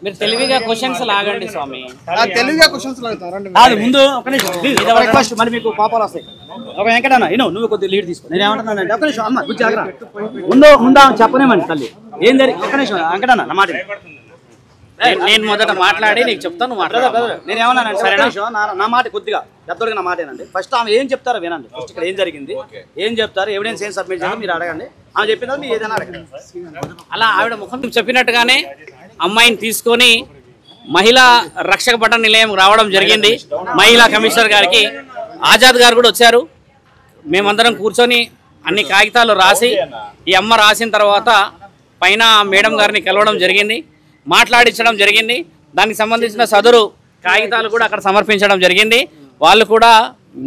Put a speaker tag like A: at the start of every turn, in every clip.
A: మీరు తెలివిగా క్వశ్చన్స్ లాగండి స్వామి.
B: తెలివిగా క్వశ్చన్స్ లాగుతారండి.
C: అది ముందు ఒక నిమిషం రిక్వెస్ట్, మరి మీకు కోపాలు వస్తాయి. ఒక వెంకటన్న నువ్వు కొద్దిగా లీడ్ తీసుకో. నేను ఏమంటున్నానంటే ఒక నిమిషం అమ్మ గుర్తు జాగ్రత్త. ముందు చెప్పనేమండి తల్లి ఏం జరిగి ఒక నిమిషం వెంకటన్న నా మాట.
A: నేను మొదట మాట్లాడి నీకు చెప్తాను.
C: నేను ఏమన్నానంటే సరే నా మాట కొద్దిగా పెద్దోడిగా నా మాట ఏనండి. ఫస్ట్ ఆమె ఏం చెప్తారో వినండి. ఫస్ట్ ఇక్కడ ఏం జరిగింది, ఏం చెప్తారు, ఎవిడెన్స్ ఏం సబ్మిట్ చేయాలో మీరు అడగండి. ఆమె చెప్పిన మీరు ఏదైనా అడగండి.
A: అలా ఆవిడ ముఖం చెప్పినట్టుగానే అమ్మాయిని తీసుకొని మహిళా రక్షక భటన నిలయం రావడం జరిగింది. మహిళా కమిషనర్ గారికి ఆజాద్ గారు కూడా వచ్చారు. మేమందరం కూర్చొని అన్ని కాగితాలు రాసి ఈ అమ్మ రాసిన తర్వాత పైన మేడం గారిని కలవడం జరిగింది, మాట్లాడించడం జరిగింది. దానికి సంబంధించిన సదరు కాగితాలు కూడా అక్కడ సమర్పించడం జరిగింది. వాళ్ళు కూడా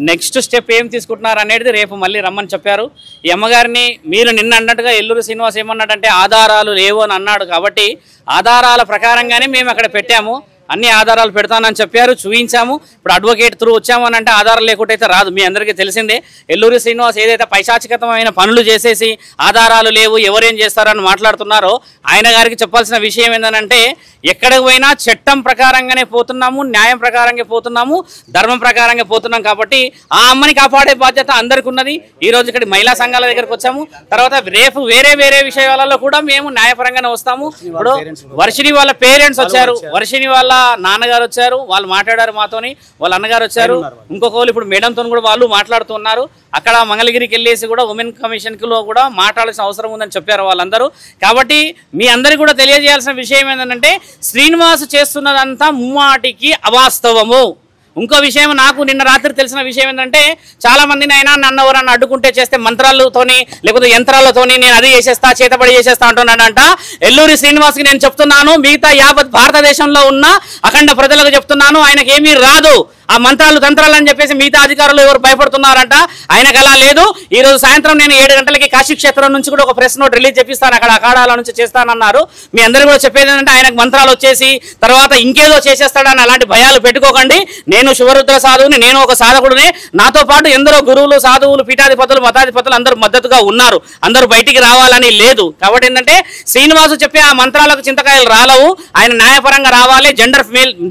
A: నెక్స్ట్ స్టెప్ ఏం తీసుకుంటున్నారు అనేది రేపు మళ్ళీ రమ్మని చెప్పారు. ఈ అమ్మగారిని మీరు నిన్న అన్నట్టుగా ఎల్లూరి శ్రీనివాస్ ఏమన్నాడంటే ఆధారాలు లేవు అని అన్నాడు. కాబట్టి ఆధారాల ప్రకారంగానే మేము అక్కడ పెట్టాము, అన్ని ఆధారాలు పెడతానని చెప్పారు, చూపించాము. ఇప్పుడు అడ్వకేట్ త్రూ వచ్చాము అని అంటే ఆధారం లేకుంటే అయితే రాదు. మీ అందరికీ తెలిసిందే ఎల్లూరి శ్రీనివాస్ ఏదైతే పైశాచికతమైన పనులు చేసేసి ఆధారాలు లేవు ఎవరేం చేస్తారని మాట్లాడుతున్నారో ఆయన గారికి చెప్పాల్సిన విషయం ఏంటంటే ఎక్కడికి పోయినా చట్టం ప్రకారంగానే పోతున్నాము, న్యాయం ప్రకారంగా పోతున్నాము, ధర్మం ప్రకారంగా పోతున్నాం. కాబట్టి ఆ అమ్మని కాపాడే బాధ్యత అందరికీ ఉన్నది. ఈ రోజు ఇక్కడ మహిళా సంఘాల దగ్గరకు వచ్చాము. తర్వాత రేపు వేరే వేరే విషయాలలో కూడా మేము న్యాయపరంగానే వస్తాము. ఇప్పుడు వర్షిని వాళ్ళ పేరెంట్స్ వచ్చారు, వర్షిని వాళ్ళ నాన్నగారు వచ్చారు, వాళ్ళు మాట్లాడారు మాతోని, వాళ్ళ అన్నగారు వచ్చారు, ఇంకొకరు ఇప్పుడు మేడంతో కూడా వాళ్ళు మాట్లాడుతున్నారు. అక్కడ మంగళగిరికి వెళ్ళేసి కూడా ఉమెన్ కమిషన్ లో కూడా మాట్లాడాల్సిన అవసరం ఉందని చెప్పారు వాళ్ళందరూ. కాబట్టి మీ అందరికీ కూడా తెలియజేయాల్సిన విషయం ఏంటంటే శ్రీనివాస్ చేస్తున్నదంతా ముమ్మాటికి అవాస్తవము. ఇంకో విషయం నాకు నిన్న రాత్రి తెలిసిన విషయం ఏంటంటే చాలా మందిని అయినా నన్ను ఎవరన్నా అడ్డుకుంటే చేస్తే మంత్రాలతోని లేకపోతే యంత్రాలతోని నేను అది చేసేస్తా చేతబడి చేసేస్తా అంటున్నానంట. ఎల్లూరి శ్రీనివాస్కి నేను చెప్తున్నాను, మిగతా యావత్ భారతదేశంలో ఉన్న అఖండ ప్రజలకు చెప్తున్నాను, ఆయనకి ఏమీ రాదు. ఆ మంత్రాలు తంత్రాలు అని చెప్పేసి మిగతా అధికారులు ఎవరు భయపడుతున్నారంట, ఆయనకు అలా లేదు. ఈ రోజు సాయంత్రం నేను 7 గంటలకి కాశీ క్షేత్రం నుంచి కూడా ఒక ప్రెస్ నోట్ రిలీజ్ చేపిస్తాను, అక్కడ అఖాడాల నుంచి చేస్తానన్నారు. మీ అందరూ కూడా చెప్పేది ఏంటంటే ఆయనకు మంత్రాలు వచ్చేసి తర్వాత ఇంకేదో చేసేస్తాడని అలాంటి భయాలు పెట్టుకోకండి. నేను శివరుద్ర సాధువుని, నేను ఒక సాధకుడిని, నాతో పాటు ఎందరో గురువులు సాధువులు పీఠాధిపతులు మతాధిపతులు అందరూ మద్దతుగా ఉన్నారు. అందరూ బయటికి రావాలని లేదు. కాబట్టి ఏంటంటే శ్రీనివాసు చెప్పే ఆ మంత్రాలకు చింతకాయలు రాలవు. ఆయన న్యాయపరంగా రావాలి.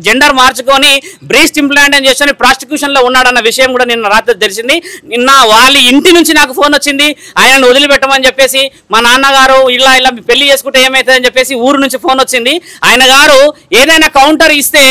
A: జెండర్ మార్చుకొని బ్రెస్ట్ ఇంప్లాంట్ చేసి ప్రాస్టిక్యూషన్ లో ఉన్నాడన్న విషయం కూడా నిన్న రాత్రి తెలిసింది. నిన్న వాళ్ళ ఇంటి నుంచి నాకు ఫోన్ వచ్చింది, ఆయనను వదిలిపెట్టమని చెప్పేసి. మా నాన్నగారు ఇలా పెళ్లి చేసుకుంటే ఏమవుతుందని చెప్పేసి ఊరు నుంచి ఫోన్ వచ్చింది. ఆయన గారు ఏదైనా కౌంటర్ ఇస్తే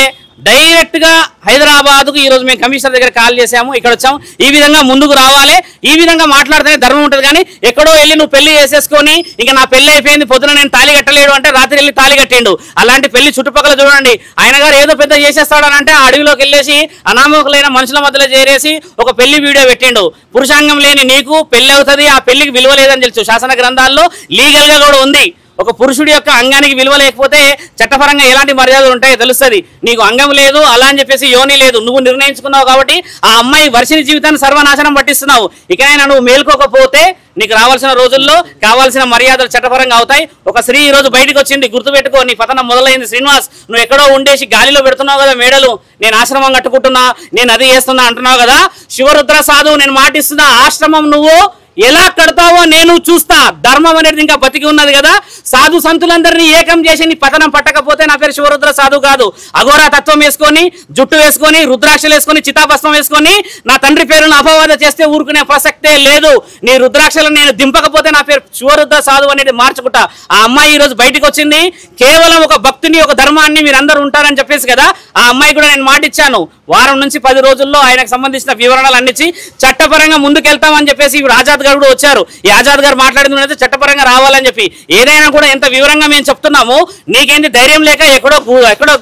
A: డైరెక్ట్ గా హైదరాబాద్కు ఈ రోజు మేము కమిషనర్ దగ్గర కాల్ చేసాము, ఇక్కడ వచ్చాము. ఈ విధంగా ముందుకు రావాలి, ఈ విధంగా మాట్లాడితేనే ధర్మం ఉంటుంది. కానీ ఎక్కడో వెళ్ళి నువ్వు పెళ్లి చేసేసుకొని ఇక నా పెళ్లి అయిపోయింది పొద్దున నేను తాళి కట్టలేడు అంటే రాత్రి వెళ్ళి తాళి కట్టిండు. అలాంటి పెళ్లి చుట్టుపక్కల చూడండి. ఆయన గారు ఏదో పెద్ద చేసేస్తాడని అంటే అడవిలోకి వెళ్ళేసి అనామకులైన మనుషుల మధ్యలో చేరేసి ఒక పెళ్లి వీడియో పెట్టిండు. పురుషాంగం లేని నీకు పెళ్లి అవుతుంది, ఆ పెళ్లికి విలువ లేదని తెలుసు. శాసన గ్రంథాల్లో లీగల్ గా కూడా ఉంది. ఒక పురుషుడి యొక్క అంగానికి విలువ లేకపోతే చట్టపరంగా ఎలాంటి మర్యాదలు ఉంటాయో తెలుస్తుంది. నీకు అంగం లేదు అలా అని చెప్పేసి యోని లేదు, నువ్వు నిర్ణయించుకున్నావు. కాబట్టి ఆ అమ్మాయి వర్షిని జీవితాన్ని సర్వనాశనం పట్టిస్తున్నావు. ఇకనైనా నువ్వు మేల్కోకపోతే నీకు రావాల్సిన రోజుల్లో కావాల్సిన మర్యాదలు చట్టపరంగా అవుతాయి. ఒక స్త్రీ ఈ రోజు బయటకు వచ్చింది, గుర్తుపెట్టుకో, నీ పతనం మొదలైంది. శ్రీనివాస్, నువ్వు ఎక్కడో ఉండేసి గాలిలో పెడుతున్నావు కదా మేడలు, నేను ఆశ్రమం కట్టుకుంటున్నా, నేను అది చేస్తున్నా అంటున్నావు కదా. శివరుద్ర సాధువు నేను మాటిస్తున్నా, ఆశ్రమం నువ్వు ఎలా కడతావో నేను చూస్తా. ధర్మం అనేది ఇంకా బతికి ఉన్నది కదా. సాధు సంతులందరినీ ఏకం చేసి నీ పతనం పట్టకపోతే నా పేరు శివరుద్ర సాధు కాదు. అఘోరా తత్వం వేసుకొని, జుట్టు వేసుకొని, రుద్రాక్షలు వేసుకొని, చితాభస్మం వేసుకొని నా తండ్రి పేరును అపవాద చేస్తే ఊరుకునే ప్రసక్తే లేదు. నీ రుద్రాక్షలు నేను దింపకపోతే నా పేరు శివరుద్ర సాధు అనేది మార్చుకుంటా. ఆ అమ్మాయి ఈ రోజు బయటకు వచ్చింది, కేవలం ఒక భక్తిని ఒక ధర్మాన్ని మీరందరూ ఉంటారని చెప్పేసి కదా. ఆ అమ్మాయి కూడా నేను మాటిచ్చాను, వారం నుంచి 10 రోజుల్లో ఆయనకు సంబంధించిన వివరణలు అందించి చట్టపరంగా ముందుకెళ్తామని చెప్పేసి ఇప్పుడు ఆజాద్ గారు కూడా వచ్చారు. ఈ ఆజాద్ గారు మాట్లాడింది చట్టపరంగా రావాలని చెప్పి ఏదైనా కూడా ఎంత వివరంగా మేము చెప్తున్నాము. నీకేంటి ధైర్యం లేక ఎక్కడో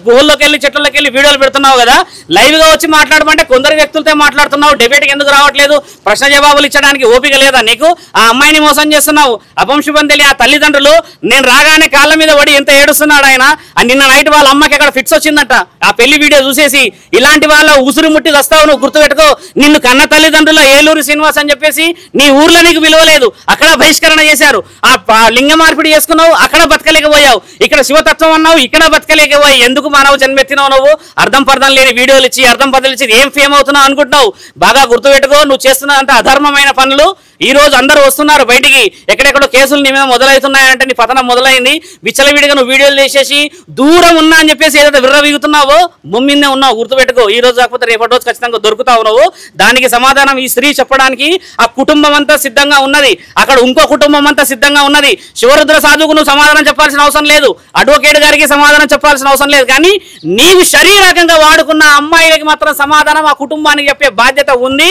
A: గుహల్లోకి వెళ్ళి చెట్లలోకి వెళ్ళి వీడియోలు పెడుతున్నావు కదా. లైవ్ గా వచ్చి మాట్లాడమంటే కొందరు వ్యక్తులతో మాట్లాడుతున్నావు. డిబేట్కి ఎందుకు రావట్లేదు? ప్రశ్న జవాబులు ఇచ్చడానికి ఓపిక లేదా నీకు? ఆ అమ్మాయిని మోసం చేస్తున్నావు. అపంశుభం తెలియ ఆ తల్లిదండ్రులు నేను రాగానే కాళ్ళ మీద పడి ఎంత ఏడుస్తున్నాడు ఆయన. నిన్న నైట్ వాళ్ళ అమ్మకి అక్కడ ఫిక్స్ వచ్చిందట ఆ పెళ్లి వీడియో చూసేసి. ఇలాంటి వాళ్ళ ఉసురు ముట్టి వస్తావు నువ్వు, గుర్తుపెట్టుకో. నిన్ను కన్న తల్లిదండ్రుల ఏలూరు శ్రీనివాస్ అని చెప్పేసి నీ ఊర్లో నీకు విలువ లేదు, అక్కడ బహిష్కరణ చేశారు. ఆ లింగ మార్పిడి చేసుకున్నావు, అక్కడ బతకలేకపోయావు. ఇక్కడ శివతత్వం అన్నావు, ఇక్కడ బతకలేకపోయావు. ఎందుకు మానవ జన్మెత్తినావు నువ్వు? అర్థం పర్థం లేని వీడియోలు ఇచ్చి అర్థం పద్ధతులు ఇచ్చి ఏం ఫేమ్ అవుతున్నావు అనుకుంటున్నావు? బాగా గుర్తుపెట్టుకో, నువ్వు చేస్తున్నంత అధర్మమైన పనులు ఈ రోజు అందరూ వస్తున్నారు బయటికి, ఎక్కడెక్కడో కేసులు నీ మీద మొదలవుతున్నాయంటే నీ పతనం మొదలైంది. విచ్చలవిడిగా నువ్వు వీడియోలు చేసేసి దూరం ఉన్నా అని చెప్పేసి ఏదైతే విర్రవీగుతున్నావో భూమినే ఉన్నావు, గుర్తుపెట్టుకో. ఈ రోజు కాకపోతే రేపటి రోజు ఖచ్చితంగా దొరుకుతావు నువ్వు. దానికి సమాధానం ఈ స్త్రీ చెప్పడానికి ఆ కుటుంబం అంతా సిద్ధంగా ఉన్నది, అక్కడ ఇంకో కుటుంబం అంతా సిద్ధంగా ఉన్నది. శివరుద్ర సాధువుకు నువ్వు సమాధానం చెప్పాల్సిన అవసరం లేదు, అడ్వకేట్ గారికి సమాధానం చెప్పాల్సిన అవసరం లేదు. కానీ నీవు శరీరకంగా వాడుకున్న అమ్మాయిలకి మాత్రం సమాధానం ఆ కుటుంబానికి చెప్పే బాధ్యత ఉంది.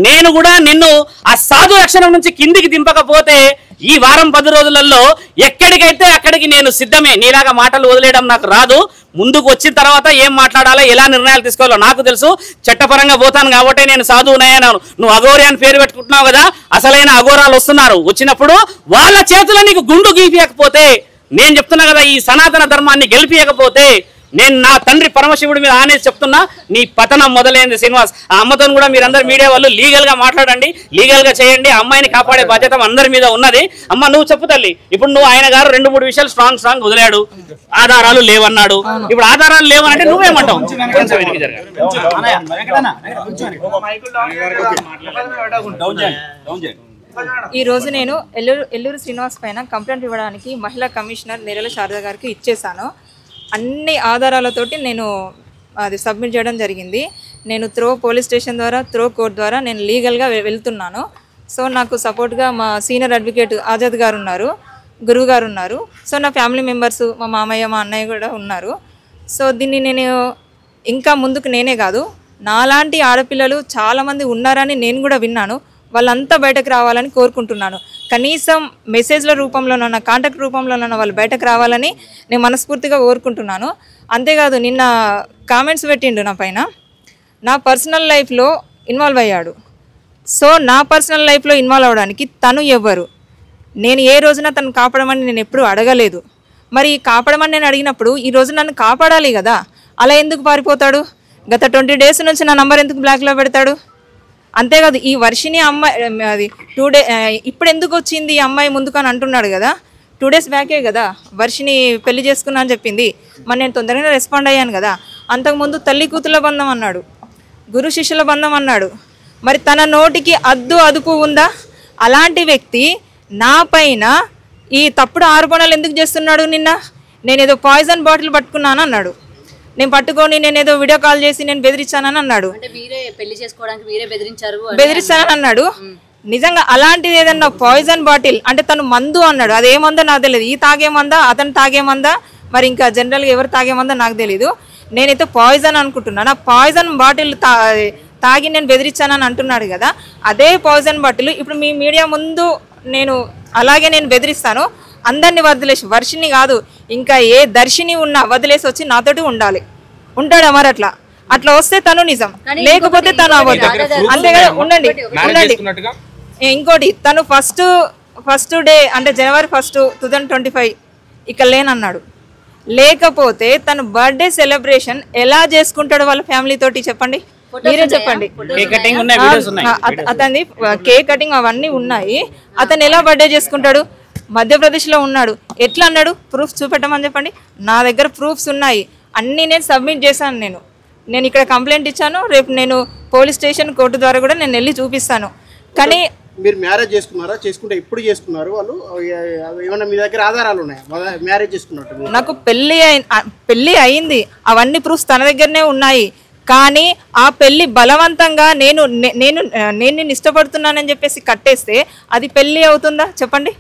A: నేను కూడా నిన్ను ఆ సాధు లక్షణం నుంచి కిందికి దింపకపోతే ఈ వారం 10 రోజులలో ఎక్కడికైతే అక్కడికి నేను సిద్ధమే. నీలాగా మాటలు వదిలేయడం నాకు రాదు. ముందుకు వచ్చిన తర్వాత ఏం మాట్లాడాలో, ఎలా నిర్ణయాలు తీసుకోవాలో నాకు తెలుసు. చట్టపరంగా పోతాను కాబట్టి నేను సాధువునయ్యాను. నువ్వు అఘోరి అని పేరు పెట్టుకుంటున్నావు కదా, అసలైన అఘోరాలు వస్తున్నారు. వచ్చినప్పుడు వాళ్ళ చేతుల నీకు గుండు గీపియకపోతే, నేను చెప్తున్నా కదా, ఈ సనాతన ధర్మాన్ని గెలిపియకపోతే నేను నా తండ్రి పరమశివుడి మీద ఆనేసి చెప్తున్నా, నీ పతనం మొదలైంది శ్రీనివాస్. ఆ అమ్మతో కూడా మీరందరూ మీడియా వాళ్ళు లీగల్ గా మాట్లాడండి, లీగల్ గా చేయండి. అమ్మాయిని కాపాడే బాధ్యత అందరి మీద ఉన్నది. అమ్మ నువ్వు చెప్పు తల్లి, ఇప్పుడు నువ్వు ఆయన గారు 2-3 విషయాలు స్ట్రాంగ్ వదిలాడు, ఆధారాలు లేవన్నాడు. ఇప్పుడు ఆధారాలు లేవనంటే నువ్వేమంటావు?
D: ఈ రోజు నేను ఎల్లూరు శ్రీనివాస్ పైన కంప్లైంట్ ఇవ్వడానికి మహిళా కమిషనర్ నేరెల శారద గారికి ఇచ్చేసాను. అన్ని ఆధారాలతోటి నేను అది సబ్మిట్ చేయడం జరిగింది. నేను త్రో పోలీస్ స్టేషన్ ద్వారా, త్రో కోర్ట్ ద్వారా నేను లీగల్గా వెళ్తున్నాను. సో నాకు సపోర్ట్గా మా సీనియర్ అడ్వకేట్ ఆజాద్ గారు ఉన్నారు, గురువు గారు ఉన్నారు. సో నా ఫ్యామిలీ మెంబర్స్, మా మామయ్య, మా అన్నయ్య కూడా ఉన్నారు. సో దీన్ని నేను ఇంకా ముందుకు నేనే కాదు, నాలాంటి ఆడపిల్లలు చాలామంది ఉన్నారని నేను కూడా విన్నాను. వాళ్ళంతా బయటకు రావాలని కోరుకుంటున్నాను. కనీసం మెసేజ్ల రూపంలోనన్నా, కాంటాక్ట్ రూపంలోనన్నా వాళ్ళు బయటకు రావాలని నేను మనస్ఫూర్తిగా కోరుకుంటున్నాను. అంతేకాదు, నిన్న కామెంట్స్ పెట్టిండు నా పైన, నా పర్సనల్ లైఫ్లో ఇన్వాల్వ్ అయ్యాడు. సో నా పర్సనల్ లైఫ్లో ఇన్వాల్వ్ అవ్వడానికి తను ఎవ్వరు? నేను ఏ రోజున తను కాపాడమని నేను ఎప్పుడూ అడగలేదు. మరి కాపాడమని నేను అడిగినప్పుడు ఈ రోజు నన్ను కాపాడాలి కదా, అలా ఎందుకు పారిపోతాడు? గత 20 డేస్ నుంచి నా నంబర్ ఎందుకు బ్లాక్లో పెడతాడు? అంతేకాదు, ఈ వర్షిని అమ్మాయి అది 2 డే ఇప్పుడు ఎందుకు వచ్చింది ఈ అమ్మాయి ముందుకు అని అంటున్నాడు కదా. 2 డేస్ బ్యాకే కదా వర్షిని పెళ్లి చేసుకున్నా అని చెప్పింది. మరి నేను తొందరగానే రెస్పాండ్ అయ్యాను కదా. అంతకుముందు తల్లి కూతుల బంధం అన్నాడు, గురు శిష్యుల బంధం అన్నాడు. మరి తన నోటికి అదుపు ఉందా? అలాంటి వ్యక్తి నా పైన ఈ తప్పుడు ఆరోపణలు ఎందుకు చేస్తున్నాడు? నిన్న నేనేదో పాయిజన్ బాటిల్ పట్టుకున్నాను అన్నాడు, నేను పట్టుకొని నేనేదో వీడియో కాల్ చేసి నేను బెదిరించానని అన్నాడు, బెదిరించానని అన్నాడు. నిజంగా అలాంటిది ఏదన్నా పాయిజన్ బాటిల్ అంటే తను మందు అన్నాడు, అదేమందో నాకు తెలియదు. ఈ తాగేమందా, అతను తాగేమందా, మరి ఇంకా జనరల్గా ఎవరు తాగేమందా నాకు తెలీదు. నేనైతే పాయిజన్ అనుకుంటున్నాను. ఆ పాయిజన్ బాటిల్ తాగి నేను బెదిరించానని అంటున్నాడు కదా, అదే పాయిజన్ బాటిల్ ఇప్పుడు మీ మీడియా ముందు నేను అలాగే నేను బెదిరిస్తాను. అందరినీ వదిలేసి, వర్షిని కాదు ఇంకా ఏ దర్శిని ఉన్నా వదిలేసి వచ్చి నాతోటి ఉండాలి. ఉంటాడా? మరి అట్లా వస్తే తను నిజం, లేకపోతే తను అవ్వదు. అంతేగా ఉండండి. ఇంకోటి, తను ఫస్ట్ డే అంటే January 1, 2025 ఇక్కడ లేనన్నాడు. లేకపోతే తను బర్త్డే సెలబ్రేషన్ ఎలా చేసుకుంటాడు వాళ్ళ ఫ్యామిలీ తోటి చెప్పండి, మీరే చెప్పండి. అతని కేక్ కటింగ్ అవన్నీ ఉన్నాయి. అతను ఎలా బర్త్డే చేసుకుంటాడు? మధ్యప్రదేశ్లో ఉన్నాడు. ఎట్లా అన్నాడు? ప్రూఫ్స్ చూపెట్టమని చెప్పండి. నా దగ్గర ప్రూఫ్స్ ఉన్నాయి, అన్నీ నేను సబ్మిట్ చేశాను. నేను ఇక్కడ కంప్లైంట్ ఇచ్చాను. రేపు నేను పోలీస్ స్టేషన్, కోర్టు ద్వారా కూడా నేను వెళ్ళి చూపిస్తాను. కానీ
B: మీరు మ్యారేజ్ చేసుకున్నారా? చేసుకుంటే ఎప్పుడు చేసుకున్నారు? వాళ్ళు ఏమన్నా మీ దగ్గర ఆధారాలు ఉన్నాయా మ్యారేజ్ చేసుకున్నట్టు?
D: నాకు పెళ్ళి అయింది, అవన్నీ ప్రూఫ్స్ తన దగ్గరనే ఉన్నాయి. కానీ ఆ పెళ్లి బలవంతంగా నేను నిన్ను ఇష్టపడుతున్నానని చెప్పేసి కట్టేస్తే అది పెళ్లి అవుతుందా చెప్పండి?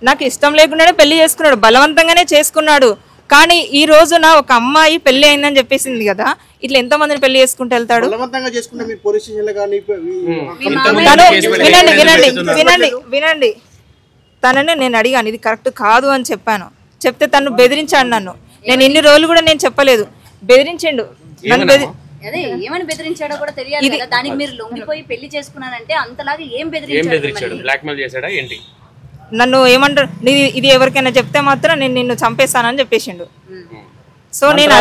E: నాకు
D: ఇష్టం లేకుండానే పెళ్లి చేసుకున్నాడు, బలవంతంగానే చేసుకున్నాడు. కానీ ఈ రోజున ఒక అమ్మాయి పెళ్లి అయిందని చెప్పేసింది కదా, ఇట్లా ఎంత మందిని పెళ్లి చేసుకుంటూ వెళ్తాడు? వినండి, తనని నేను అడిగాను, ఇది కరెక్ట్ కాదు అని చెప్పాను. చెప్తే తను బెదిరించాడు నన్ను. నేను ఇన్ని రోజులు కూడా నేను చెప్పలేదు, బెదిరించిండు నన్ను.
F: ఏమని బెదిరించాడో కూడా తెలియాలి కదా. దానికి మీరు లొంగిపోయి పెళ్లి చేసుకున్నానంటే అంతలాగా ఏం బెదిరించాడు? బ్లాక్మెయిల్ చేశాడా ఏంటి?
D: నన్ను ఏమంటారు, ఇది ఎవరికైనా చెప్తే మాత్రం నేను నిన్ను చంపేస్తానని చెప్పేసిండు. సో నేను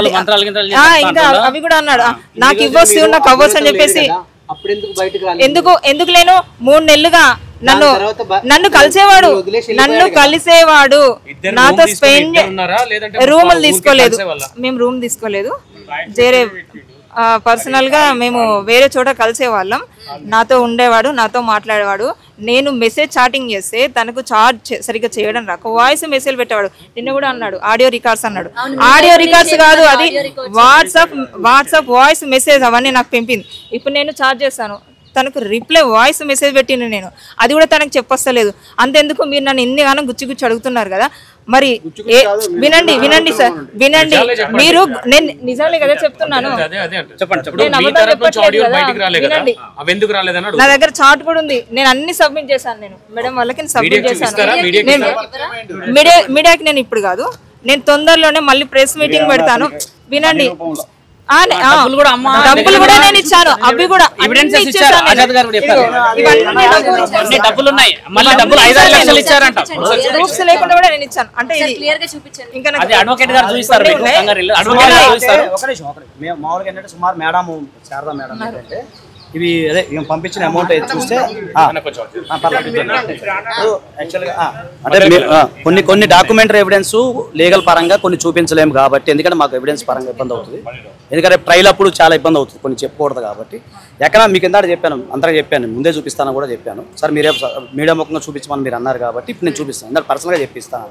D: ఇంకా అవి కూడా అన్నాడు, నాకు ఇవ్వచ్చు నాకు అవ్వచ్చు అని చెప్పేసి. ఎందుకు లేను 3 నెలలుగా నన్ను కలిసేవాడు, నాతో స్పెండ్. రూములు తీసుకోలేదు మేము, రూమ్ తీసుకోలేదు. పర్సనల్గా మేము వేరే చోట కలిసే వాళ్ళం. నాతో ఉండేవాడు, నాతో మాట్లాడేవాడు. నేను మెసేజ్ చాటింగ్ చేస్తే తనకు చార్జ్ సరిగ్గా చేయడం రాక వాయిస్ మెసేజ్ పెట్టేవాడు. నిన్న కూడా అన్నాడు ఆడియో రికార్డ్స్ అన్నాడు. ఆడియో రికార్డ్స్ కాదు, అది వాట్సాప్ వాయిస్ మెసేజ్ అవన్నీ నాకు పంపింది. ఇప్పుడు నేను చార్జ్ చేస్తాను, తనకు రిప్లై వాయిస్ మెసేజ్ పెట్టిన నేను, అది కూడా తనకు చెప్పొస్తలేదు. అంతెందుకు మీరు నన్ను ఎన్నిగానో గుచ్చి అడుగుతున్నారు కదా. మరి వినండి సార్, వినండి. మీరు నేను నిజాలే కదా చెప్తున్నాను, నా దగ్గర చార్ట్ కూడా ఉంది. నేను అన్ని సబ్మిట్ చేశాను, నేను మేడం వాళ్ళకి సబ్మిట్ చేశాను. మీడియాకి నేను ఇప్పుడు కాదు, నేను తొందరలోనే మళ్ళీ ప్రెస్ మీటింగ్ పెడతాను. వినండి, డబ్బులు కూడా నేను ఇచ్చాను, అవి కూడా ప్రూఫ్స్ లేకుండా కూడా నేను ఇచ్చాను. అంటే
C: మామూలుగా ఏంటంటే సుమారు మేడం శారదా మేడం ఏంటంటే ఇవి అదే పంపించిన అమౌంట్ చూస్తే అంటే కొన్ని డాక్యుమెంటరీ ఎవిడెన్స్ లీగల్ పరంగా కొన్ని చూపించలేము కాబట్టి, ఎందుకంటే మాకు ఎవిడెన్స్ పరంగా ఇబ్బంది అవుతుంది. ఎందుకంటే ట్రైల్ అప్పుడు చాలా ఇబ్బంది అవుతుంది, కొన్ని చెప్పకూడదు కాబట్టి. ఎక్కడ మీకు ఎంత చెప్పాను, అంతగా చెప్పాను, ముందే చూపిస్తాను కూడా చెప్పాను. సార్ మీరే మీడియా ముఖంగా చూపించమని మీరు అన్నారు కాబట్టి ఇప్పుడు నేను చూపిస్తాను, ఎందుకంటే పర్సనల్గా చెప్పిస్తాను.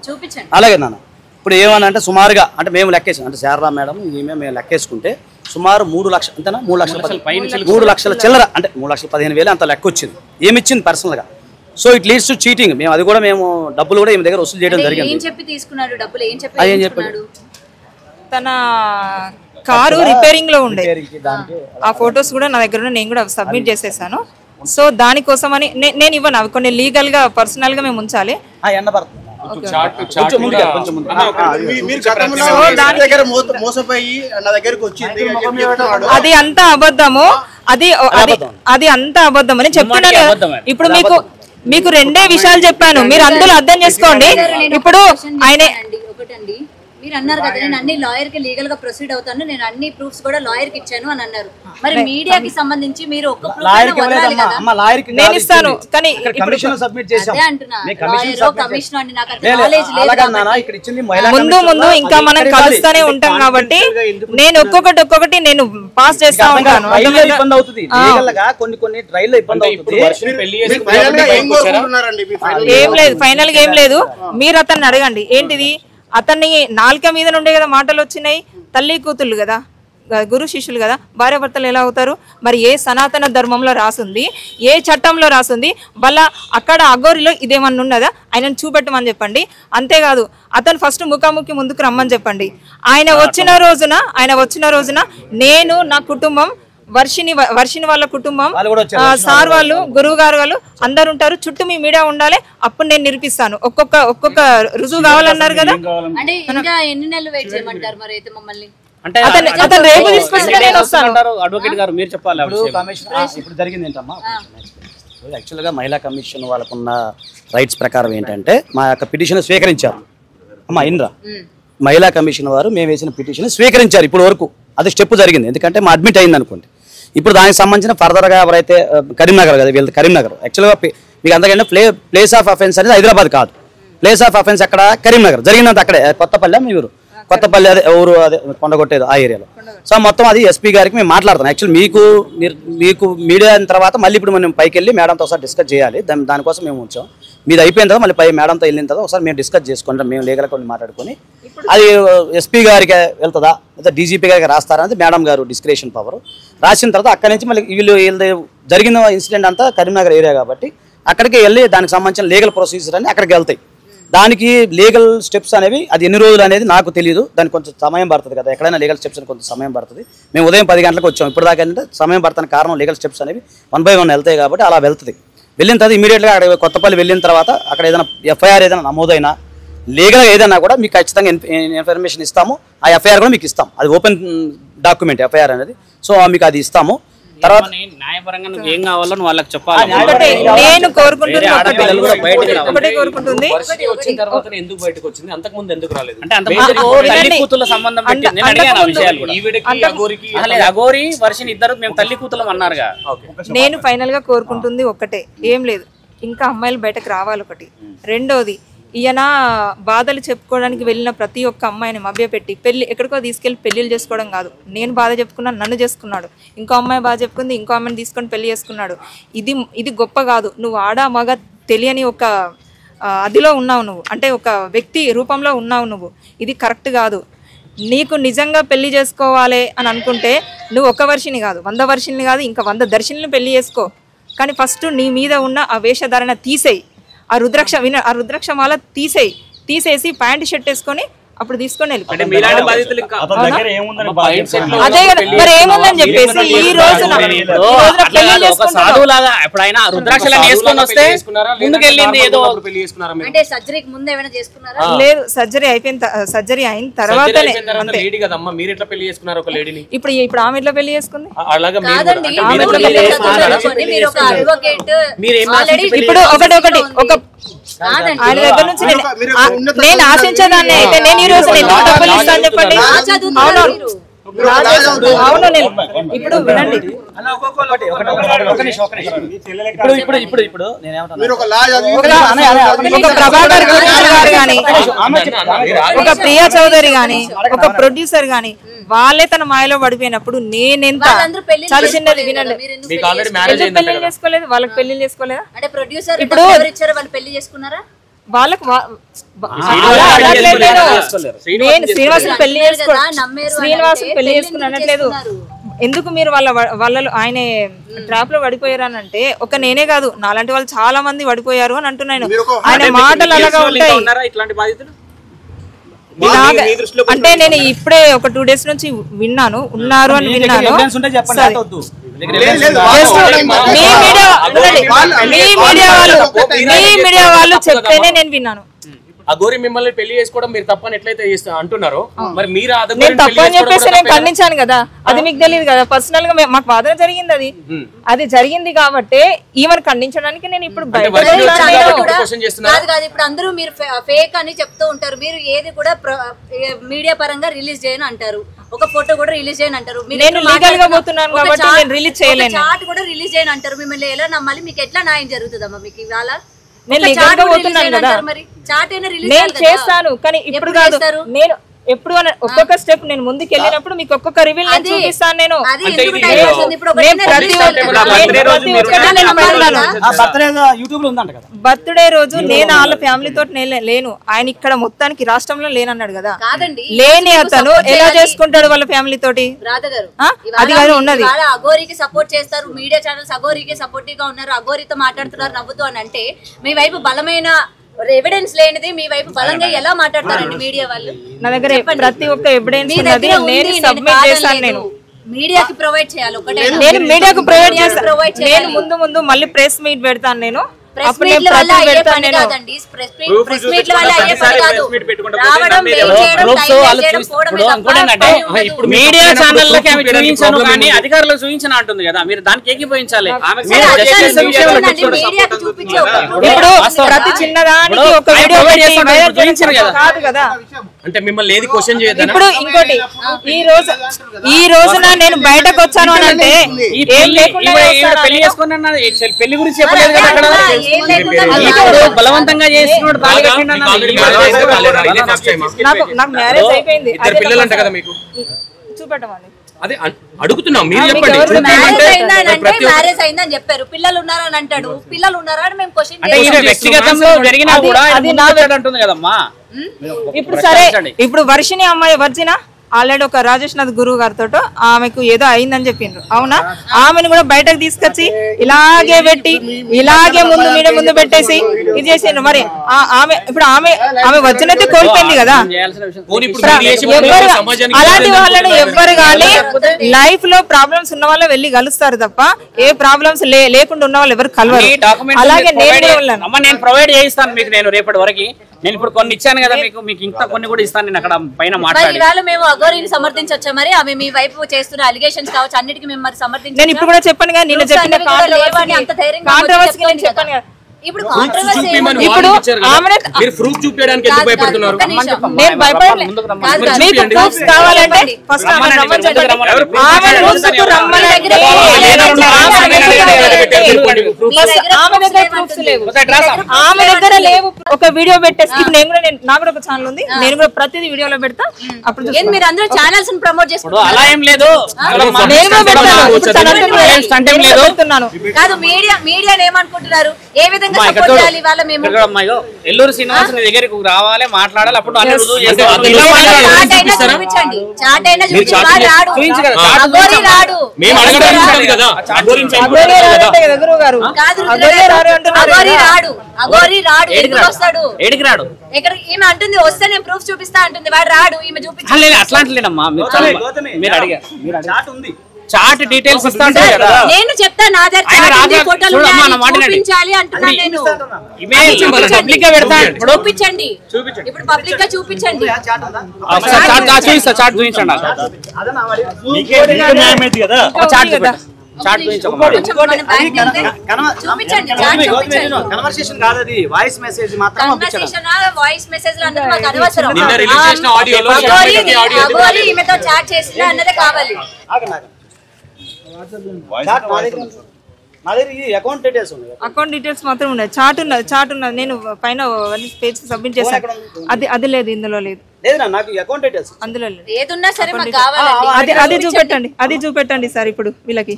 C: అలాగే నాన్న ఇప్పుడు ఏమన్నా అంటే సుమారుగా అంటే మేము లెక్కేసాం, అంటే శారదా మేడం ఈమె మేము లెక్కేసుకుంటే సుమారు 3 లక్షలు అంతేనా, 3 లక్షల చిల్లర, అంటే 3,15,000 అంత లెక్క వచ్చింది. ఏమి ఇచ్చింది పర్సనల్గా. So it leads to cheating. మేము అది కూడా మేము డబ్బులు కూడా ఈమె దగ్గర వసూలు చేయడం జరిగింది. ఏం చెప్పాడు,
D: తన కారు రిపేరింగ్ లో ఉండే ఆ ఫొటోస్ కూడా నా దగ్గర నేను కూడా సబ్మిట్ చేసేసాను. సో దానికోసమని నేను ఇవ్వను, అవి కొన్ని లీగల్ గా పర్సనల్ గా మేము ఉంచాలి. అది అంతా అబద్ధము, అది అంతా అబద్ధం అని చెప్తున్నాను. ఇప్పుడు మీకు రెండే విషయాలు చెప్పాను, మీరు అందులో అర్థం చేసుకోండి. ఇప్పుడు ఆయన
F: మీరు అన్నారు కదా నేను అన్ని లాయర్ కి లీగల్ గా ప్రొసీడ్ అవుతాను, నేను అన్ని ప్రూఫ్స్ కూడా లాయర్ కి ఇచ్చాను అని అన్నారు. మరి మీడియాకి సంబంధించి మీరు ఒక్క
D: నేను ఇస్తాను, కానీ ముందు ఇంకా మనం కలుస్తూనే ఉంటాం కాబట్టి నేను ఒక్కొక్కటి నేను పాస్ చేస్తా ఉంటాను. ఏం లేదు, ఫైనల్ గా ఏం లేదు. మీరు అతన్ని అడగండి ఏంటిది, అతన్ని నాలుక మీద నుండే కదా మాటలు వచ్చినాయి. తల్లి కూతుళ్ళు కదా, గురు శిష్యులు కదా, భార్యాభర్తలు ఎలా అవుతారు? మరి ఏ సనాతన ధర్మంలో రాసుంది, ఏ చట్టంలో రాసుంది? వాళ్ళ అక్కడ అఘోరిలో ఇదేమన్నా ఉన్నదా? ఆయనను చూపెట్టమని చెప్పండి. అంతేకాదు అతను ఫస్ట్ ముఖాముఖి ముందుకు రమ్మని చెప్పండి. ఆయన వచ్చిన రోజున నేను నా కుటుంబం, వర్షిని వాళ్ళ కుటుంబం, సార్ వాళ్ళు, గురువు గారు వాళ్ళు అందరు ఉంటారు. చుట్టూ మీ మీడియా ఉండాలి, అప్పుడు నేను నిరూపిస్తాను. ఒక్కొక్క రుజువు కావాలన్నారు కదా. అతను రేపు తీసుకొస్తే నేను వస్తాను.
A: అడ్వకేట్ గారు మీరు చెప్పాలి.
C: ఇప్పుడు జరిగింది ఏంటమ్మా, యాక్చువల్గా మహిళా కమిషన్ వాళ్ళకున్న రైట్స్ ప్రకారం ఏంటంటే మా యొక్క పిటిషన్ స్వీకరించారు. అమ్మా ఇంద్ర, మహిళా కమిషన్ వారు మేము వేసిన పిటిషన్ స్వీకరించారు. ఇప్పుడు వరకు అది స్టెప్ జరిగింది, ఎందుకంటే మా అడ్మిట్ అయింది అనుకోండి. ఇప్పుడు దానికి సంబంధించిన ఫర్దర్గా ఎవరైతే కరీంనగర్ కదా, వీళ్ళది కరీంనగర్. యాక్చువల్గా మీకు అంతకంటే ప్లేస్ ఆఫ్ అఫెన్స్ అనేది హైదరాబాద్ కాదు, ప్లేస్ ఆఫ్ అఫెన్స్ అక్కడ కరీంనగర్. జరిగినంత అక్కడే కొత్తపల్లి, మీరు కొత్తపల్లి అదే ఊరు, అదే కొండగొట్టేది ఆ ఏరియాలో. సో మొత్తం అది ఎస్పీ గారికి మేము మాట్లాడుతున్నాం. యాక్చువల్ మీకు మీడియా అయిన తర్వాత మళ్ళీ ఇప్పుడు మనం పైకి వెళ్ళి మేడంతో ఒకసారి డిస్కస్ చేయాలి. దానికోసం మేము ఉంచాం. మీది అయిపోయిన తర్వాత మళ్ళీ పై మేడంతో వెళ్ళిన తర్వాత ఒకసారి మేము డిస్కస్ చేసుకుంటాం, మేము లీగల్గా కొన్ని మాట్లాడుకొని అది ఎస్పీ గారికి వెళ్తుందా లేదా డీజీపీ గారికి రాస్తారా అనేది మేడం గారు డిస్క్రిషన్ పవర్. రాసిన తర్వాత అక్కడి నుంచి మళ్ళీ వీళ్ళు జరిగిన ఇన్సిడెంట్ అంతా కరీంనగర్ ఏరియా కాబట్టి అక్కడికి వెళ్ళి దానికి సంబంధించిన లీగల్ ప్రొసీజర్ అని అక్కడికి వెళ్తాయి. దానికి లీగల్ స్టెప్స్ అనేవి అది ఎన్ని రోజులు అనేది నాకు తెలియదు, దానికి కొంచెం సమయం పడుతుంది కదా. ఎక్కడైనా లీగల్ స్టెప్స్ అని కొంచెం సమయం పడుతుంది. మేము ఉదయం 10 గంటలకు వచ్చాం, ఇప్పుడు దాకా ఏంటంటే సమయం పడుతున్న కారణం లీగల్ స్టెప్స్ అనేవి 1 by 1 వెళ్తాయి కాబట్టి అలా వెళ్తుంది. వెళ్ళిన తర్వాత ఇమీడియట్గా అక్కడ కొత్తపల్లి వెళ్ళిన తర్వాత అక్కడ ఏదైనా ఎఫ్ఐఆర్ ఏదైనా నమోదైనా లీగల్గా ఏదైనా కూడా మీకు ఖచ్చితంగా ఇన్ఫర్మేషన్ ఇస్తాము. ఆ ఎఫ్ఐఆర్ కూడా మీకు ఇస్తాం, అది ఓపెన్ డాక్యుమెంట్ ఎఫ్ఐఆర్ అనేది. సో మీకు అది ఇస్తాము. తర్వాత
A: న్యాయపరంగా నువ్వు ఏం కావాలో నువ్వు వాళ్ళకి చెప్పాలి.
D: నేను కోరుకుంటుంది
A: వచ్చిన తర్వాత ఎందుకు బయటకు వచ్చింది, అంతకు ముందు ఎందుకు రాలేదు అంటే తల్లి కూతుల సంబంధం పెట్టి నేను అడిగాను ఆ విషయాలు కూడా. అఘోరి వర్షిని ఇద్దరు మేము తల్లి కూతులం అన్నారుగా.
D: నేను ఫైనల్ గా కోరుకుంటుంది ఒక్కటే, ఏం లేదు, ఇంకా అమ్మాయిలు బయటకు రావాలి ఒకటి. రెండోది ఈయన బాధలు చెప్పుకోవడానికి వెళ్ళిన ప్రతి ఒక్క అమ్మాయిని మభ్యపెట్టి ఎక్కడికో తీసుకెళ్ళి పెళ్ళిళ్ళు చేసుకోవడం కాదు. నేను బాధ చెప్పుకున్నాను, నన్ను చేసుకున్నాడు. ఇంకో అమ్మాయి బాధ చెప్పుకుంది, ఇంకో అమ్మాయిని తీసుకొని పెళ్లి చేసుకున్నాడు. ఇది గొప్ప కాదు. నువ్వు ఆడ మగ తెలియని ఒక అదిలో ఉన్నావు నువ్వు, అంటే ఒక వ్యక్తి రూపంలో ఉన్నావు నువ్వు. ఇది కరెక్ట్ కాదు. నీకు నిజంగా పెళ్లి చేసుకోవాలి అని అనుకుంటే నువ్వు ఒక వర్షిని కాదు, 100 వర్షిని కాదు, ఇంకా 100 దర్శిని పెళ్లి చేసుకో. కానీ ఫస్ట్ నీ మీద ఉన్న ఆ వేషధారణ తీసేయి. ఆ రుద్రాక్షమాల తీసేసి ప్యాంట్ షర్ట్ వేసుకొని అప్పుడు తీసుకొని వెళ్ళి అదే మరి ఏముందని చెప్పేసి ఈ రోజున
A: సాధువులాగా ఎప్పుడైనా రుద్రాక్షలను వేసుకొని వస్తే ముందుకు వెళ్ళింది ఏదో.
F: అంటే సర్జరీకి ముందు ఏమైనా చేసుకున్నారా?
D: లేదు, సర్జరీ అయిన తర్వాతనే. ఇప్పుడు ఆమె ఎట్లా పెళ్లి చేసుకుంది? ఇప్పుడు ఒకటి ఆయన దగ్గర నుంచి నేను ఆశించేదాన్ని అయితే నేను ఈ రోజు ఎందుకు డబ్బులు ఇస్తాను చెప్పండి? అవును నేను ఇప్పుడు వినండి, ఒక ప్రభాకర్ గారు కానీ, ఒక ప్రియా చౌదరి గాని, ఒక ప్రొడ్యూసర్ గాని వాళ్ళే తన మాయలో పడిపోయినప్పుడు నేనెంత చాలా చిన్నది. వినండి, పెళ్లి చేసుకోలేదు, వాళ్ళకి పెళ్లి చేసుకోలేదా? ఇప్పుడు
F: పెళ్లి చేసుకున్నారా?
D: వాళ్ళకి నేను శ్రీనివాసుని పెళ్లి చేసుకుని అనట్లేదు. ఎందుకు మీరు వాళ్ళలో ఆయన ట్రాప్ లో పడిపోయారు అని అంటే ఒక నేనే కాదు, నాలాంటి వాళ్ళు చాలా మంది పడిపోయారు అని అంటున్నాను. ఆయన మాటలు అలాగా ఉంటాయి. అంటే నేను ఇప్పుడే ఒక 2 days నుంచి విన్నాను, ఉన్నారు అని విన్నాను. మీ మీడియా వాళ్ళు చెప్తేనే నేను విన్నాను.
E: అఘోరి మిమ్మల్ని పెళ్లి చేసుకోవడం మీరు తప్పని ఎట్లయితే అంటున్నారో మరి మీరు
D: నేను తప్పని చెప్పేసి నేను ఖండించాను కదా, అది మీకు తెలియదు కదా. పర్సనల్ గా మాకు వాదన జరిగింది, అది జరిగింది కాబట్టి ఈమెను ఖండించడానికి నేను ఇప్పుడు
F: ఇప్పుడు అందరూ మీరు ఫేక్ అని చెప్తూ ఉంటారు. మీరు ఏది కూడా మీడియా పరంగా రిలీజ్ చేయని అంటారు, ఒక ఫోటో కూడా రిలీజ్ చేయని అంటారు.
D: నేను లీగల్ గా పోతున్నాను కాబట్టి నేను రిలీజ్ చేయలేను.
F: చాట్ కూడా రిలీజ్ చేయని అంటారు. మిమ్మల్ని ఎలా నమ్మాలి? మీకు ఎట్లా న్యాయం జరుగుతుందమ్మా? మీకు ఇవాళ
D: నేను లీగల్ గా పోతున్నాను కదా, నేను చేస్తాను. కానీ ఇప్పుడు కాదు, నేను ఎప్పుడు ఒక్కొక్క స్టెప్ నేను ముందుకు వెళ్ళినప్పుడు మీకు ఒక్కొక్క రివీల్ నేను చూపిస్తాను. నేను బర్త్డే రోజు నేను వాళ్ళ ఫ్యామిలీ తోటి లేను. ఆయన ఇక్కడ మొత్తానికి రాష్ట్రంలో లేనన్నాడు కదా, లేని అతను ఎలా చేసుకుంటాడు వాళ్ళ ఫ్యామిలీ తోటి? అది కాదు ఉన్నది.
F: అఘోరికి సపోర్ట్ చేస్తారు, మీడియా ఛానల్స్ అఘోరికి సపోర్టివ్ గా ఉన్నారు, అఘోరితో మాట్లాడుతున్నారు నవ్వుతూ అని అంటే మీ వైపు బలమైన ఎవిడెన్స్ లేనిది మీ వైపు బలంగా ఎలా మాట్లాడతారండి మీడియా వాళ్ళు?
D: నా దగ్గర ప్రతి ఒక్క ఎవిడెన్స్ ఉన్నది, నేను సబ్మిట్ చేశాను. నేను
F: మీడియాకి ప్రొవైడ్ చేయాలి. ఒకటే
D: నేను మీడియాకు ప్రొవైడ్ చేస్తాను. నేను ముందు మళ్ళీ ప్రెస్ మీట్ పెడతాను. నేను
A: మీడియా ఛానళ్ళకి ఆమె చూపించాను కానీ అధికారులకు చూపించిన అంటుంది కదా, మీరు దానికి ఏకీభవించాలి.
D: ఇప్పుడు ప్రతి చిన్నదానికి ఒక వీడియో చూపించారు కదా,
E: అంటే మిమ్మల్ని ఏది క్వశ్చన్ చేయదు.
D: ఇప్పుడు ఇంకోటి, ఈ రోజున నేను బయటకు వచ్చాను అని అంటే
A: పెళ్లి చేసుకున్నా పెళ్లి గురించి చెప్పలేదు కదా అక్కడ. బలవంతంగా చేస్తున్నాడు,
D: నాకు మ్యారేజ్ అయిపోయింది.
E: పిల్లలంట కదా మీకు?
D: చూపెట్టమని
E: అదే అడుగుతున్నాం, మీరు చెప్పండి.
F: మ్యారేజ్ అయిందని చెప్పారు, పిల్లలు ఉన్నారని అంటాడు. పిల్లలు ఉన్నారా అని మేము క్వశ్చన్
A: వ్యక్తిగతంలో జరిగినా కూడా అది నా అంటుంది కదమ్మా.
D: ఇప్పుడు సరే, ఇప్పుడు వర్షిని అమ్మాయి వర్జిన ఆల్రెడీ ఒక రాజేష్ నాథ్ గురువు గారితో ఆమెకు ఏదో అయిందని చెప్పిండ్రు, అవునా? ఆమెను కూడా బయటకు తీసుకొచ్చి ఇలాగే పెట్టి ఇలాగే ముందు పెట్టేసి ఇది చేసిండ్రు. మరి ఆమె ఇప్పుడు ఆమె వచ్చినైతే కోల్పోయింది కదా. అలాంటి వాళ్ళని ఎవ్వరు కానీ లైఫ్ లో ప్రాబ్లమ్స్ ఉన్న వాళ్ళు వెళ్ళి కలుస్తారు తప్ప ఏ ప్రాబ్లమ్స్ లేకుండా ఉన్న వాళ్ళు ఎవరు కలవరు. అలాగే
A: నేను ప్రొవైడ్ చేయిస్తాను మీకు. నేను రేపటి వరకు నేను ఇప్పుడు కొన్ని ఇచ్చాను కదా మీకు ఇంకా కొన్ని కూడా ఇస్తాను. నేను అక్కడ పైన మాట్లాడి
F: మేము అఘోరిని సమర్థించొచ్చా? మరి ఆమె మీ వైపు చేస్తున్న అలిగేషన్స్ కావచ్చు, అన్నిటికీ మేము మరి సమర్థించాలి.
D: నేను ఇప్పుడు కూడా చెప్పాను కదా, నేను చెప్పిన కాంట్రవర్సీ నేను చెప్పాను కదా.
F: ఇప్పుడు
E: ప్రూఫ్ చూపించడానికి ఎందుకు భయపడుతున్నారు?
D: నేను భయపడలేదు. మీకు ప్రూఫ్స్ కావాలంటే ఫస్ట్ ఆమె దగ్గర ప్రూఫ్స్ లేవు, ఆమె దగ్గర లేవు. ఒక వీడియో పెట్టేసి ఇప్పుడు నాకు కూడా ఒక ఛానల్ ఉంది, నేను కూడా ప్రతిదీ వీడియోలో పెడతా. అప్పుడు
F: మీరు అందరూ ఛానల్స్ ప్రమోట్ చేసుకుంటారు.
A: అలా ఏం లేదు,
F: కాదు మీడియా ఏమనుకుంటున్నారు, ఏ విధంగా సపోర్ట్ చేయాలి వాళ్ళ మేము
A: ఎల్లూరు శ్రీనివాస్ నీ దగ్గరికి రావాలి, మాట్లాడాలి, అప్పుడు అన్ని రుజువు చేస్తే
F: చూపించండి. చాట్ అయినా చూపించండి. రాడు అగోరి రాడు, అగోరి రాడు, ఎందుకు వస్తాడు?
A: ఏడికి రాడు.
F: ఇక్కడ ఈమె అంటుంది వస్తే నేను ప్రూఫ్ చూపిస్తా అంటుంది, వాడు రాడు, ఈమె చూపించాలి.
A: అట్లా అంటలేదమ్మా, మీరు అడిగారు, చాట్ డీటెయిల్స్ ఇస్తా
F: నేను చెప్తా, నా దగ్గర ఫోటోలు చూపించాలి అంటున్నా నేను. చూపించండి, ఇప్పుడు పబ్లిక్ గా చూపించండి.
C: వాయిస్ మెసేజ్
F: ఈమెతో చాట్ చేసిందా అన్నదే కావాలి.
D: అకౌంట్ డీటెయిల్స్ మాత్రం ఉన్నాయి, చాట్ ఉన్నది. నేను పైన పేజ్ సబ్మిట్ చేశాను, అది లేదు, ఇందులో లేదు, అందులో లేదు.
F: ఏదున్నా సరే మాకు కావాలి.
D: అది చూపెట్టండి సార్ ఇప్పుడు వీళ్ళకి,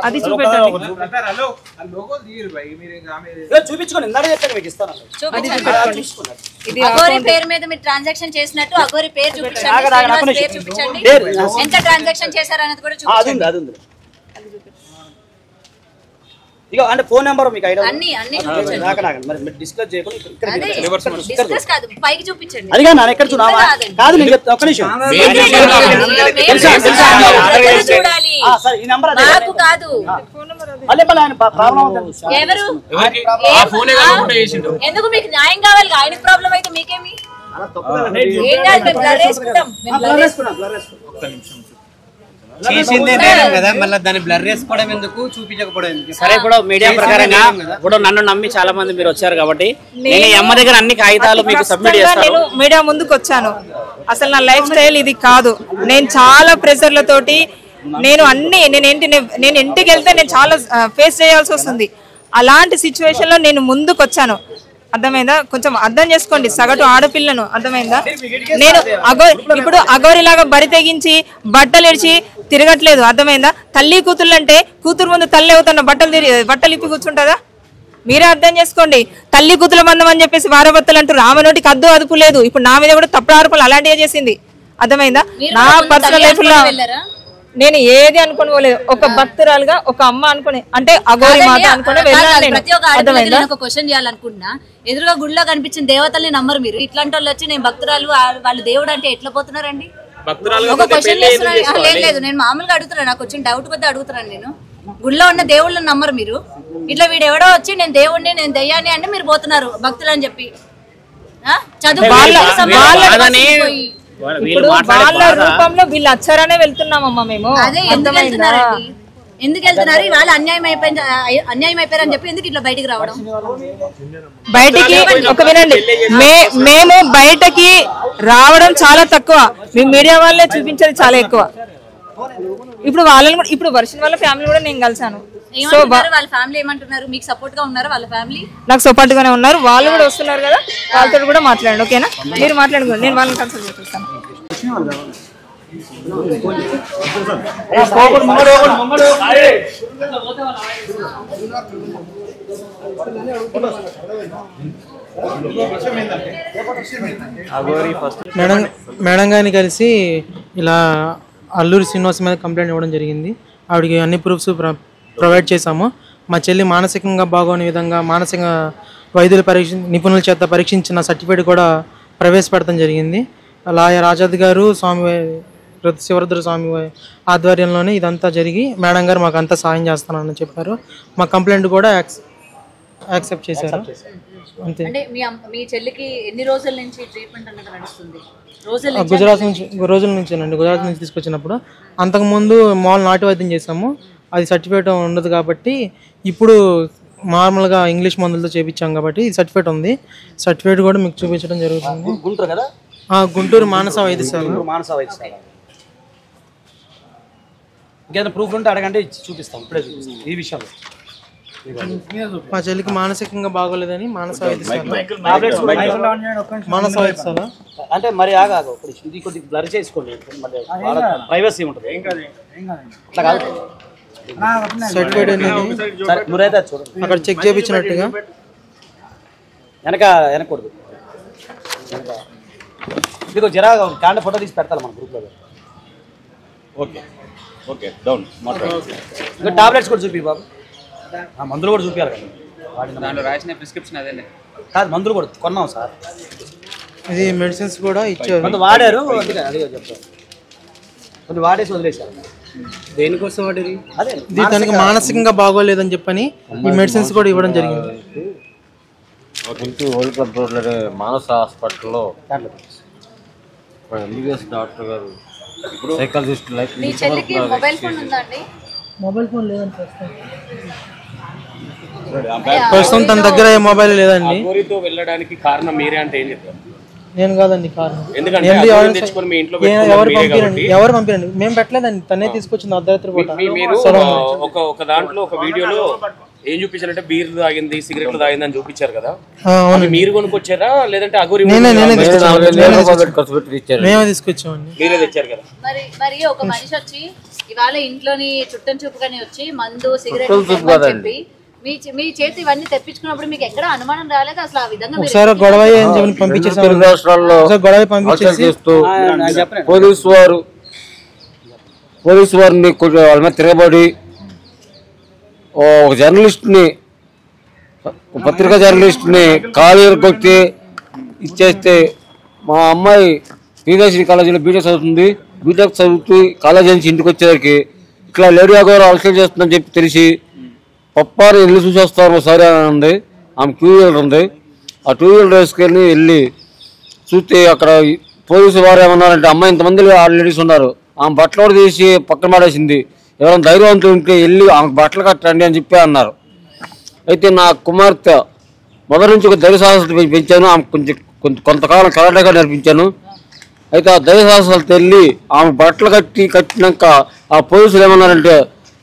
D: అది చూపెట్టండి.
F: అగోరి పేరు మీద మీరు ట్రాన్సాక్షన్ చేసినట్టు అగోరి పేరు చూపించండి, ఎంత ట్రాన్సాక్షన్ చేశారనేది కూడా చూపించండి.
C: ఇక అంటే ఫోన్ నెంబర్ మీకు ఐడియా
F: అన్ని
C: డిస్కస్ చేయకుండా
F: డిస్కస్ కాదు, పైకి చూపించండి.
C: అది కాదు ఎక్కడ చూడాలి కాదు, నేను చెప్తా ఒక్క నిమిషం.
F: చూడాలి
C: ఈ నెంబర్
F: నాకు కాదు, ఎవరు ఎందుకు మీకు న్యాయం కావాలి, ఆయనకు ప్రాబ్లం అయితే మీకేమి? ఏం కాదు, మేము బ్లర్ వేసుకుంటాం.
B: చేసిందే నేరం కదా, మళ్ళీ దాన్ని బ్లర్ చేసుకోవడం ఎందుకు, చూపించకపోవడం ఎందుకు?
A: సరే, ఇప్పుడు మీడియా ప్రకారంగా ఇప్పుడు నన్ను నమ్మి చాలా మంది మీరు వచ్చారు కాబట్టి నేను ఈ అమ్మ దగ్గర అన్ని కాగితాలు మీకు సబ్మిట్ చేస్తాను.
D: నేను మీడియా ముందుకు వచ్చాను, అసలు నా లైఫ్ స్టైల్ ఇది కాదు. నేను చాలా ప్రెషర్లతోటి నేను ఇంటికి వెళ్తే నేను చాలా ఫేస్ చేయాల్సి వస్తుంది. అలాంటి సిచ్యువేషన్ లో నేను ముందుకు వచ్చాను, అర్థమైందా? కొంచెం అర్థం చేసుకోండి, సగటు ఆడపిల్లను, అర్థమైందా? నేను ఇప్పుడు అగోరిలాగా బరి తెగించి బట్టలు ఇడిచి తిరగట్లేదు, అర్థమైందా? తల్లి కూతురు అంటే కూతురు ముందు తల్లి అవుతున్న బట్టలు ఇప్పి కూర్చుంటుందా? మీరే అర్థం చేసుకోండి. తల్లి కూతుల బంధం అని చెప్పేసి వారభర్తలు అంటారు, ఆమె నోటికి అద్దు అదుపు లేదు. ఇప్పుడు నా మీద కూడా తప్పుడు ఆరోపణలు అలాంటివే చేసింది, అర్థమైందా? నా పర్సనల్ లైఫ్ లో నేను ఏది అనుకుని పోలేదు, ఒక భక్తురాలుగా ఒక అమ్మ అనుకుని, అంటే అగోరి మాత అనుకుని వెళ్ళాను.
F: ప్రతి ఒక్క ఆడపిల్లకి నేను ఒక క్వశ్చన్ చేయాలనుకుంటున్నా, ఎదురుగా గుడిలో కనిపించిన దేవతల్ని నమ్మరు మీరు. ఇట్లాంటి వాళ్ళు వచ్చి నేను భక్తురాలు, వాళ్ళు దేవుడు అంటే ఎట్లా పోతున్నారండి? ఒక క్వశ్చన్ చేస్తున్నాను, లేదు నేను మామూలుగా అడుగుతున్నాను, నాకు వచ్చిన డౌట్ కొద్ది అడుగుతున్నాను. నేను గుడిలో ఉన్న దేవుళ్ళని నమ్మరు మీరు. ఇట్లా వీడు ఎవడో వచ్చి నేను దేవుడిని నేను దయ్యాన్ని అంటే మీరు పోతున్నారు భక్తులు అని చెప్పి. చదువు
D: ఇప్పుడు వాళ్ళ రూపంలో వీళ్ళు వచ్చారనే వెళ్తున్నామమ్మా మేము.
F: అదే ఎందుకు వెళ్తున్నారండి, ఎందుకు వెళ్తున్నారు? వాళ్ళు అన్యాయం అయిపోయారని చెప్పి ఎందుకు ఇట్లా బయటికి రావడం?
D: బయటికి ఒక వినండి, మేము బయటకి రావడం చాలా తక్కువ, మీ మీడియా వాళ్ళే చూపించేది చాలా ఎక్కువ. ఇప్పుడు వాళ్ళని కూడా, ఇప్పుడు వర్షం వాళ్ళ ఫ్యామిలీ కూడా నేను కలిసాను. సో
F: వాళ్ళ ఫ్యామిలీ ఏమంటున్నారు? మీకు సపోర్ట్ గా ఉన్నారు వాళ్ళ ఫ్యామిలీ?
D: నాకు సపోర్ట్ గానే ఉన్నారు, వాళ్ళు కూడా వస్తున్నారు కదా, వాళ్ళతో కూడా మాట్లాడండి, ఓకేనా? మీరు మాట్లాడుకోండి, నేను వాళ్ళని కన్సల్ట్ చేస్తాను.
G: మేడం గారిని కలిసి ఇలా అల్లూరి శ్రీనివాస్ మీద కంప్లైంట్ ఇవ్వడం జరిగింది. ఆవిడకి అన్ని ప్రూఫ్స్ ప్రొవైడ్ చేశాము. మా చెల్లి మానసికంగా బాగోని విధంగా మానసిక వైద్యుల నిపుణుల చేత పరీక్షించిన సర్టిఫికేట్ కూడా ప్రవేశపెడతాం జరిగింది. లాయర్ ఆజాద్ గారు, స్వామి శివరుద్ర స్వామి ఆధ్వర్యంలోనే ఇదంతా జరిగి మేడం గారు మాకు అంతా సాయం చేస్తానని చెప్పారు. మా కంప్లైంట్ కూడా యాక్సెప్ట్ చేశారు. అంతే.
F: అంటే మీ చెల్లికి ఎన్ని రోజుల నుంచి ట్రీట్మెంట్ అన్నది నడుస్తుంది?
G: గుజరాత్ నుంచి తీసుకొచ్చినప్పుడు, అంతకుముందు మామూలు నాటు వైద్యం చేసాము, అది సర్టిఫికేట్ ఉండదు కాబట్టి ఇప్పుడు నార్మల్గా ఇంగ్లీష్ మందులతో చేయించాం కాబట్టి ఈ సర్టిఫికేట్ ఉంది. సర్టిఫికేట్ కూడా మీకు చూపించడం జరుగుతుంది. గుంటూరు మానస వైద్యశాల.
C: ఇంకేదైనా ప్రూఫ్ ఉంటే అడగండి, చూపిస్తాం, ఇప్పుడే చూపిస్తాం ఈ విషయంలో.
G: మా చెల్లికి మానసికంగా బాగోలేదని మానస వైద్యశాల
C: అంటే మరి ఆగాగు ఇది కొద్దిగా బ్లర్ చేసుకోండి, ప్రైవసీ ఉంటుంది. అట్లా కాదు,
G: సర్టిఫైడ్ అనేది
C: సరే నువ్వైతే చూడండి.
G: అక్కడ చెక్ చేయించినట్టుగా
C: వెనకూడదు. ఇదిగో జరా కాండ ఫోటో తీసి పెడతాను మన గ్రూప్లో.
H: ఓకే డౌన్
C: ఇంకా టాబ్లెట్స్ కూడా చూపి బాబు, మందులు కూడా చూపించాలి కదా.
A: దాంట్లో రాసిన ప్రిస్క్రిప్షన్ అదే
C: కాదు, మందులు కూడా కొన్నాం సార్.
G: ఇది మెడిసిన్స్ కూడా ఇచ్చారు,
C: కొంత వాడారు, అందుకే అదే చెప్తారు. కొన్ని వాడేసి వదిలేశారు.
B: దేనికోసం వాడేది?
C: అదే
G: ఇది తనకి మానసికంగా బాగోలేదని చెప్పని ఈ మెడిసిన్స్ కూడా ఇవ్వడం జరిగింది.
H: ఓల్డ్ క్లబ్ రోడ్లో మానస హాస్పిటల్లో ఎంబీబీఎస్ డాక్టర్ గారు సైకాలజిస్ట్ లైఫ్
F: మీ చెల్లికి మొబైల్ ఫోన్ ఉందా అండి?
G: మొబైల్ ఫోన్ లేదని ప్రస్తుతం తన దగ్గర ఏ మొబైల్ లేదండి.
E: అఘోరితో వెళ్ళడానికి కారణం మీరే అంటే ఏం చెప్తారు?
G: నేను కాదండి కారణం.
E: ఎందుకంటే తెచ్చుకొని మీ ఇంట్లో
G: ఎవరు పంపిరండి, మేము పెట్టలేదండి, తనే తీసుకొచ్చింది అర్ధరాత్రి పూట.
E: మీరు ఒక దాంట్లో ఒక వీడియోలో ఏం చూపించారంటే బీర్ తాగింది, సిగరెట్లు తాగింది అని చూపించారు కదా, మీరు కొనుక్కొచ్చారా లేదంటే అఘోరి
G: మేమే తీసుకొచ్చామండి?
E: మీరే తెచ్చారు కదా.
F: మరి ఒక మనిషి వచ్చి ఇవాళ ఇంట్లోని చుట్టం చూపుగానే వచ్చి మందు సిగరెట్ చెప్పి మీ చేతి ఇవన్నీ తెప్పించుకున్నప్పుడు మీకు ఎక్కడ అనుమానం రాలేదు అసలు? ఆ విధంగా
G: ఒకసారి గొడవ పంపించేసి
H: పోలీసు వారిని వాళ్ళ మీద తిరగబడి ఒక జర్నలిస్ట్ని, పత్రికా జర్నలిస్ట్ని కాలు కొట్టి ఇచ్చేస్తే, మా అమ్మాయి శ్రీదేశ్వరి కాలేజీలో బీటెక్ చదువుతుంది, బీటెక్ చదువుతూ కాలేజీ నుంచి ఇంటికి వచ్చేసరికి ఇట్లా లేడీ అగౌరవ అలసలు చేస్తుందని చెప్పి తెలిసి పప్పారు వెళ్ళి చూసి వస్తారు సరే అని ఉంది. ఆమె 2 వీలర్ ఉంది, ఆ 2 వీలర్ వేసుకెళ్ళి వెళ్ళి చూస్తే అక్కడ పోలీసు వారు ఏమన్నారంటే, అమ్మాయి ఇంతమంది లేడీస్ ఉన్నారు, ఆమె బట్టలు కూడా తీసి పక్కన పడేసింది, ఎవరైనా ధైర్యవంతులు ఉంటే వెళ్ళి ఆమెకు బట్టలు కట్టండి అని చెప్పి అన్నారు. అయితే నా కుమార్తె మొదటి నుంచి ఒక ధైర్య సాహసాలు పెంచాను, ఆమె కొంతకాలం కరాటగా నేర్పించాను. అయితే ఆ ధైర్య సాహసాలు తెల్లి ఆమె బట్టలు కట్టినాక ఆ పోలీసులు ఏమన్నారంటే,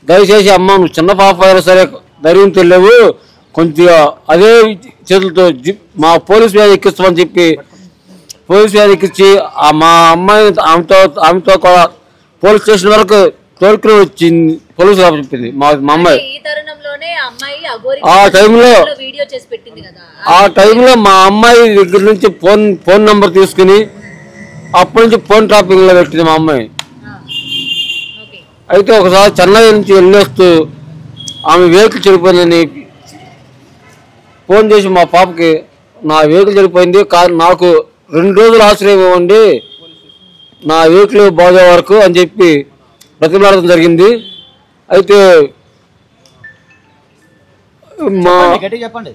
H: దయచేసి అమ్మ నువ్వు చిన్న పాప అయినా సరే ధైర్యం తెలియవు, కొంచెం అదే చేతులతో మా పోలీసు వ్యాధి ఎక్కిస్తామని చెప్పి పోలీసు వ్యాధి ఎక్కించి మా అమ్మాయి ఆమెతో కూడా పోలీస్ స్టేషన్ వరకు తోలుకుని వచ్చింది. పోలీసు చెప్పింది మా అమ్మాయి. ఆ టైంలో మా అమ్మాయి దగ్గర నుంచి ఫోన్ నెంబర్ తీసుకుని అప్పటి నుంచి ఫోన్ ట్రాపింగ్ లో పెట్టింది మా అమ్మాయి. అయితే ఒకసారి చెన్నై నుంచి వెళ్ళేస్తూ ఆమె వెహికల్ చెడిపోయిందని ఫోన్ చేసి మా పాపకి నా వెహికల్ చెడిపోయింది, కానీ నాకు 2 రోజులు ఆశ్రయం ఇవ్వండి నా వెహికల్ బాగా వరకు అని చెప్పి ప్రతిపాదన జరిగింది. అయితే
C: చెప్పండి,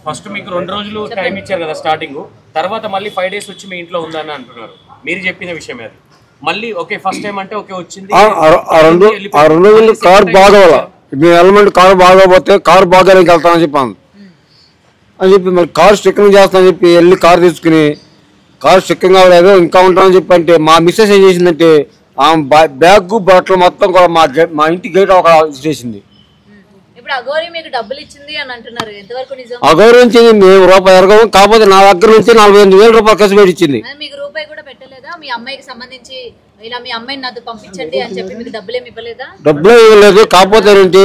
E: ఫస్ట్ మీకు 2 రోజులు టైం ఇచ్చారు కదా స్టార్టింగ్, తర్వాత మళ్ళీ 5 days వచ్చి మీ ఇంట్లో ఉందని అంటున్నారు. మీరు చెప్పిన విషయం అది మళ్ళీ ఓకే ఫస్ట్ టైం అంటే ఓకే వచ్చింది.
H: 2 రోజులు కారు బాగోవాల, మీ ఎలిమెంట్ కారు బాగోపోతే కారు బాగానికి వెళ్తానని చెప్పాను అని చెప్పి మరి కారు స్టిక్కరింగ్ చేస్తానని చెప్పి వెళ్ళి కారు తీసుకుని కారు స్టిక్కరింగ్ అవ్వలేదు ఇంకా ఉంటానని చెప్పి అంటే మా మిస్సెస్ ఏం చేసిందంటే ఆమె బ్యాగ్ బట్టలు మొత్తం కూడా మా ఇంటి గేట్ ఒక చేసింది. అగౌరవించింది, మేము రూపాయి ఎరగము, కాకపోతే నా దగ్గర నుంచి 45,000 రూపాయలు ఖర్చు పెట్టి ఇచ్చింది. డబ్బులు ఇవ్వలేదు, కాకపోతే ఏంటి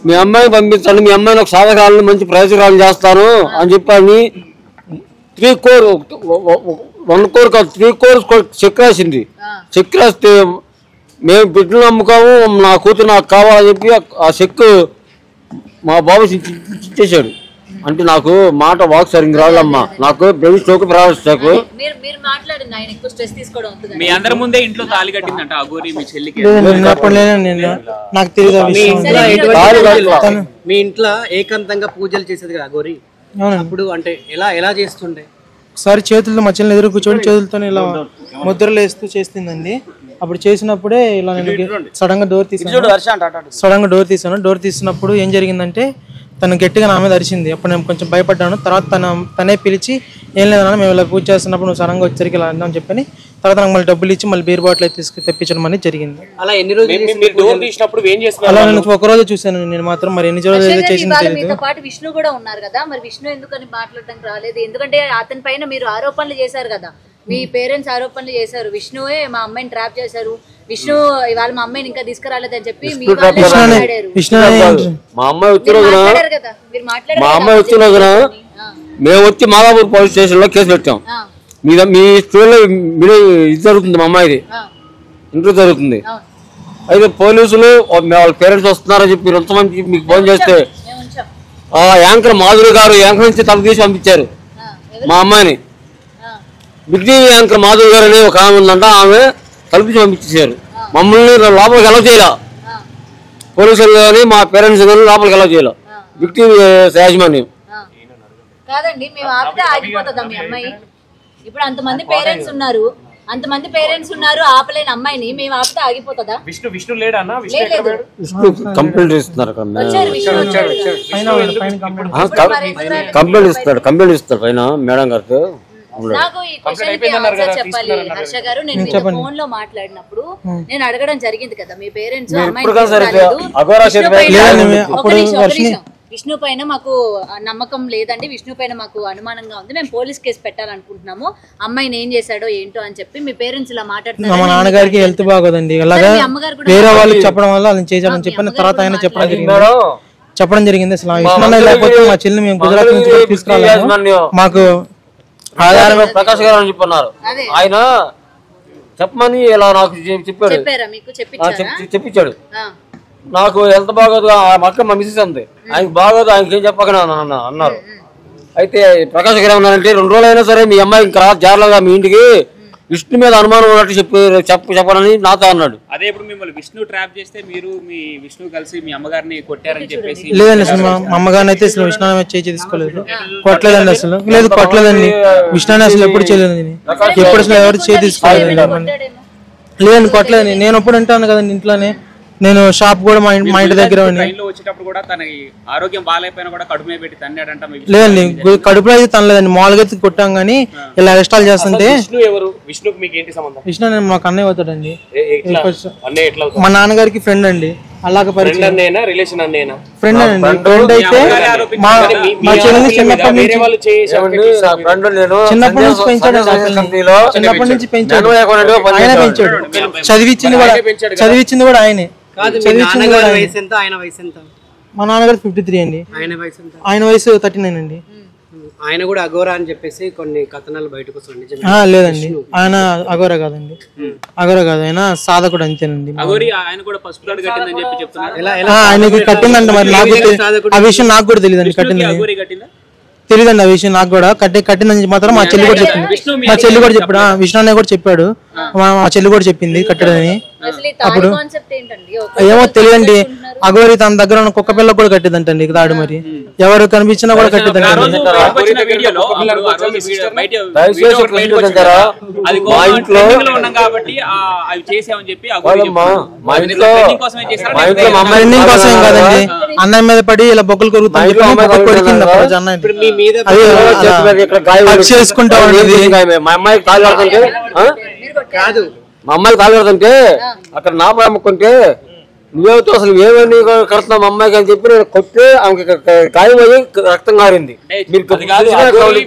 H: మీ అమ్మాయిని పంపించండి, మీ అమ్మాయిని ఒక సాధకాలను మంచి ప్రయోజనాలు చేస్తాను అని చెప్పని 3 crore 1 crore కాదు 3 crores చెక్ రాసింది. చెక్ రాస్తే మేము బిడ్డలు నమ్ముకోము, నా కూతురు నాకు కావాలని చెప్పి ఆ చెక్ మా బాబు ఇచ్చేసాడు. అంటే నాకు మాట వాక్ సరిగ్గా రావాలమ్మా, నాకు బ్రెయిన్ స్ట్రోక్ ప్రారంభిస్తాకు.
A: మీ అందరి ముందే ఇంట్లో తాళి కట్టిందంట అఘోరి మీ చెల్లికి.
G: నాకు తెలియదు.
B: మీ ఇంట్లో ఏకాంతంగా పూజలు చేసేది కదా అఘోరి, అప్పుడు అంటే ఎలా చేస్తుండే?
G: ఒకసారి చేతులతో మా చెల్లిని ఎదురు కూర్చొని చేతులతో ఇలా ముద్రలు వేస్తూ చేస్తుందండి. అప్పుడు చేసినప్పుడే ఇలా నేను సడన్ గా డోర్ తీసాను. డోర్ తీసినప్పుడు ఏం జరిగిందంటే తను గట్టిగా నా మీద అరిచింది. అప్పుడు నేను కొంచెం భయపడ్డాను. తర్వాత తనే పిలిచి ఏం లేదన్నా మేము ఇలా పూజ చేస్తున్నప్పుడు నువ్వు సడన్గా వచ్చరికి ఇలా అందని చెప్పని తర్వాత నాకు మళ్ళీ డబ్బులు ఇచ్చి మళ్ళీ బీర్ బాటిల్ అయితే తెప్పించడం అనేది జరిగింది.
B: అలా ఎన్ని రోజులు
E: మీరు డోర్ తీసినప్పుడు ఏం చేస్తున్నారు?
G: అలా నేను ఒక రోజు చూశాను, నేను మాత్రం మరి ఎన్ని రోజులు చేసింది తెలియదు.
F: మీతో పాటు విష్ణు కూడా ఉన్నారు కదా, మరి విష్ణు ఎందుకని మాట్లాడడానికి రాలేదు? ఎందుకంటే అతని పైన మీరు ఆరోపణలు చేశారు కదా, మీ పేరెంట్స్ ఆరోపణలు చేశారు, విష్ణువే మా అమ్మాయిని ట్రాప్ చేశారు, విష్ణు ఇవాళ మా అమ్మాయిని ఇంకా తీసుకురాలేదని చెప్పి మీ వాళ్ళే మాట్లాడారు.
H: మా అమ్మాయి వచ్చిన రోజున
F: కదా మీరు మాట్లాడారు.
H: మా అమ్మాయి వచ్చిన రోజున మేము వచ్చి మాదాపూర్ పోలీస్ స్టేషన్ లో కేసు పెట్టాం. మీ స్కూల్లో ఇది జరుగుతుంది, మా అమ్మాయిది ఇంటర్వ్యూ జరుగుతుంది. అయితే పోలీసులు వాళ్ళ పేరెంట్స్ వస్తున్నారని చెప్పి ఎంతమంది మీకు ఫోన్ చేస్తే ఆ యాంకర్ మాధురి గారు యాంకర్ నుంచి తల తీసి పంపించారు మా అమ్మాయిని. బిగ్ టీవీ యాంకర్ మాధురి గారు అనే ఒక ఆమె ఉందంట, ఆమె తలపించి పంపించేశారు. మమ్మల్ని లోపలికి ఎలా చేయాల, పోలీసులు కానీ మా పేరెంట్స్ కానీ లోపలికి ఎలా చేయాల బిగ్ టీవీ యాజమాన్యం.
F: కాదండి, మేము ఆపితే ఆగిపోతుందా మీ అమ్మాయి? ఇప్పుడు అంతమంది పేరెంట్స్ ఉన్నారు, ఆపలేని అమ్మాయిని మేము ఆపితే ఆగిపోతుందా?
E: విష్ణు లేడన్నా?
H: కంప్లైంట్ ఇస్తున్నారు, కంప్లైంట్ ఇస్తారు పైన మేడం గారికి.
F: నాకు ఈ క్వశ్చన్ ఆన్సర్ చెప్పాలి హర్ష గారు. నేను మీతో ఫోన్ లో మాట్లాడినప్పుడు నేను అడగడం జరిగింది కదా, మీ పేరెంట్స్ విష్ణు పైన మాకు నమ్మకం లేదండి, విష్ణు పైన మాకు అనుమానంగా ఉంది, మేము పోలీస్ కేసు పెట్టాలనుకుంటున్నాము, అమ్మాయిని ఏం చేశాడో ఏంటో అని చెప్పి మీ పేరెంట్స్ ఇలా మాట్లాడుతున్నారు.
G: మా నాన్నగారికి హెల్త్ బాగోదండి, అలాగా వేరే వాళ్ళకి చెప్పడం వల్ల అలా చేశాడని చెప్పిన తర్వాత ఆయన చెప్పడం జరిగింది. అసలు విష్ణు లేకపోతే మా చెల్లి మేము గుజరాత్ నుంచి తీసుకురావాలి, మాకు
H: ఆధారంగా ప్రకాష్ గారు అని చెప్పన్నారు. ఆయన చెప్పమని ఇలా నాకు చెప్పాడు, చెప్పించాడు. నాకు హెల్త్ బాగోదు, మా అక్క మా మిస్సెస్ అంది, ఆయనకు బాగోదు, ఆయనకి ఏం చెప్పకనే అన్నారు. అయితే ప్రకాష్ గారు ఏమన్నారంటే 2 రోజులు అయినా సరే మీ అమ్మాయి ఇంకా జాగ్రత్తగా మీ ఇంటికి విష్ణు మీద అనుమానం ఉన్నట్టు చెప్పాలని నాతో అన్నాడు.
I: అదే ఇప్పుడు మిమ్మల్ని విష్ణు ట్రాప్ చేస్తే మీరు మీ విష్ణు కలిసి మీ అమ్మగారిని కొట్టారని చెప్పేసి.
G: లేదండి, అసలు మా అమ్మగారిని అయితే అసలు విష్ణు చేయి తీసుకోలేదు, కొట్టలేదండి, అసలు లేదు కొట్టలేదండి, విష్ణు అసలు ఎప్పుడు చేయలేదండి, ఎప్పుడు అసలు ఎవరు చేయి తీసుకోలేదండి, లేదండి కొట్టలేదండి. నేను ఎప్పుడు అంటాను కదండి ఇంట్లోనే, నేను షాప్ కూడా మా ఇంటి దగ్గర
I: వచ్చేటప్పుడు కూడా తన ఆరోగ్యం బాగాలేకపోయినా కూడా కడుపు మీద పెట్టి తన్నాడంట.
G: లేదండి కడుపులో అయితే తనలేదండి, మామూలుగా అయితే కొట్టాం కానీ ఇలా ఎక్స్ట్రాల్ చేస్తుంటే. విష్ణు మాకు అన్నయ్య అవుతాడండి, మా నాన్నగారికి ఫ్రెండ్ అండి, అలాగే ఫ్రెండ్ అండి. ఫ్రెండ్ అయితే మా చెల్లిని చిన్నప్పటి నుంచి పెంచాడు, చిన్నప్పటి నుంచి పెంచాడు, ఆయన పెంచాడు, చదివించింది కూడా ఆయనే. మా నాన్నగారు 53 అండి, ఆయన వయసు 39 అండి.
B: ఆయన కూడా అఘోరా అని చెప్పేసి కొన్ని కథనాలు బయటకు వస్తుంది.
G: లేదండి ఆయన అఘోరా కాదండి, అఘోరా కాదు, ఆయన సాధకుడు అంతేనండి. ఆయనకి కట్టిందంట, మరి నాకు ఆ విషయం నాకు కూడా తెలియదండి, కట్టిందని తెలియదండి, ఆ విషయం నాకు కూడా కట్టిందని మాత్రం మా చెల్లి కూడా చెప్పింది, మా చెల్లి కూడా చెప్పాడు, విష్ణు అన్నయ్య కూడా చెప్పాడు, మా చెల్లి కూడా చెప్పింది కట్టడని. అప్పుడు ఏమో తెలియదండి, అగోరి తన దగ్గర ఉన్న కుక్క పిల్ల కూడా కట్టిందంటండి తాడు, మరి ఎవరు కనిపించినా కూడా కట్టిద్దండి. ట్రెండింగ్ కోసం కదండి, అన్నయ్య మీద పడి ఇలా బొక్కలు కొరుకుతాయి కొరికింది చేసుకుంటా ఉండేది.
H: మా అమ్మాయికి కాదు, మా అమ్మాయికి తాగడుతుంటే అక్కడ నా అమ్ముకుంటే నువ్వేతో అసలు ఏమని కడుతున్నావు మా అమ్మాయికి అని చెప్పి నేను కొట్టి ఆమెకి గాయమయ్యి రక్తం కారింది.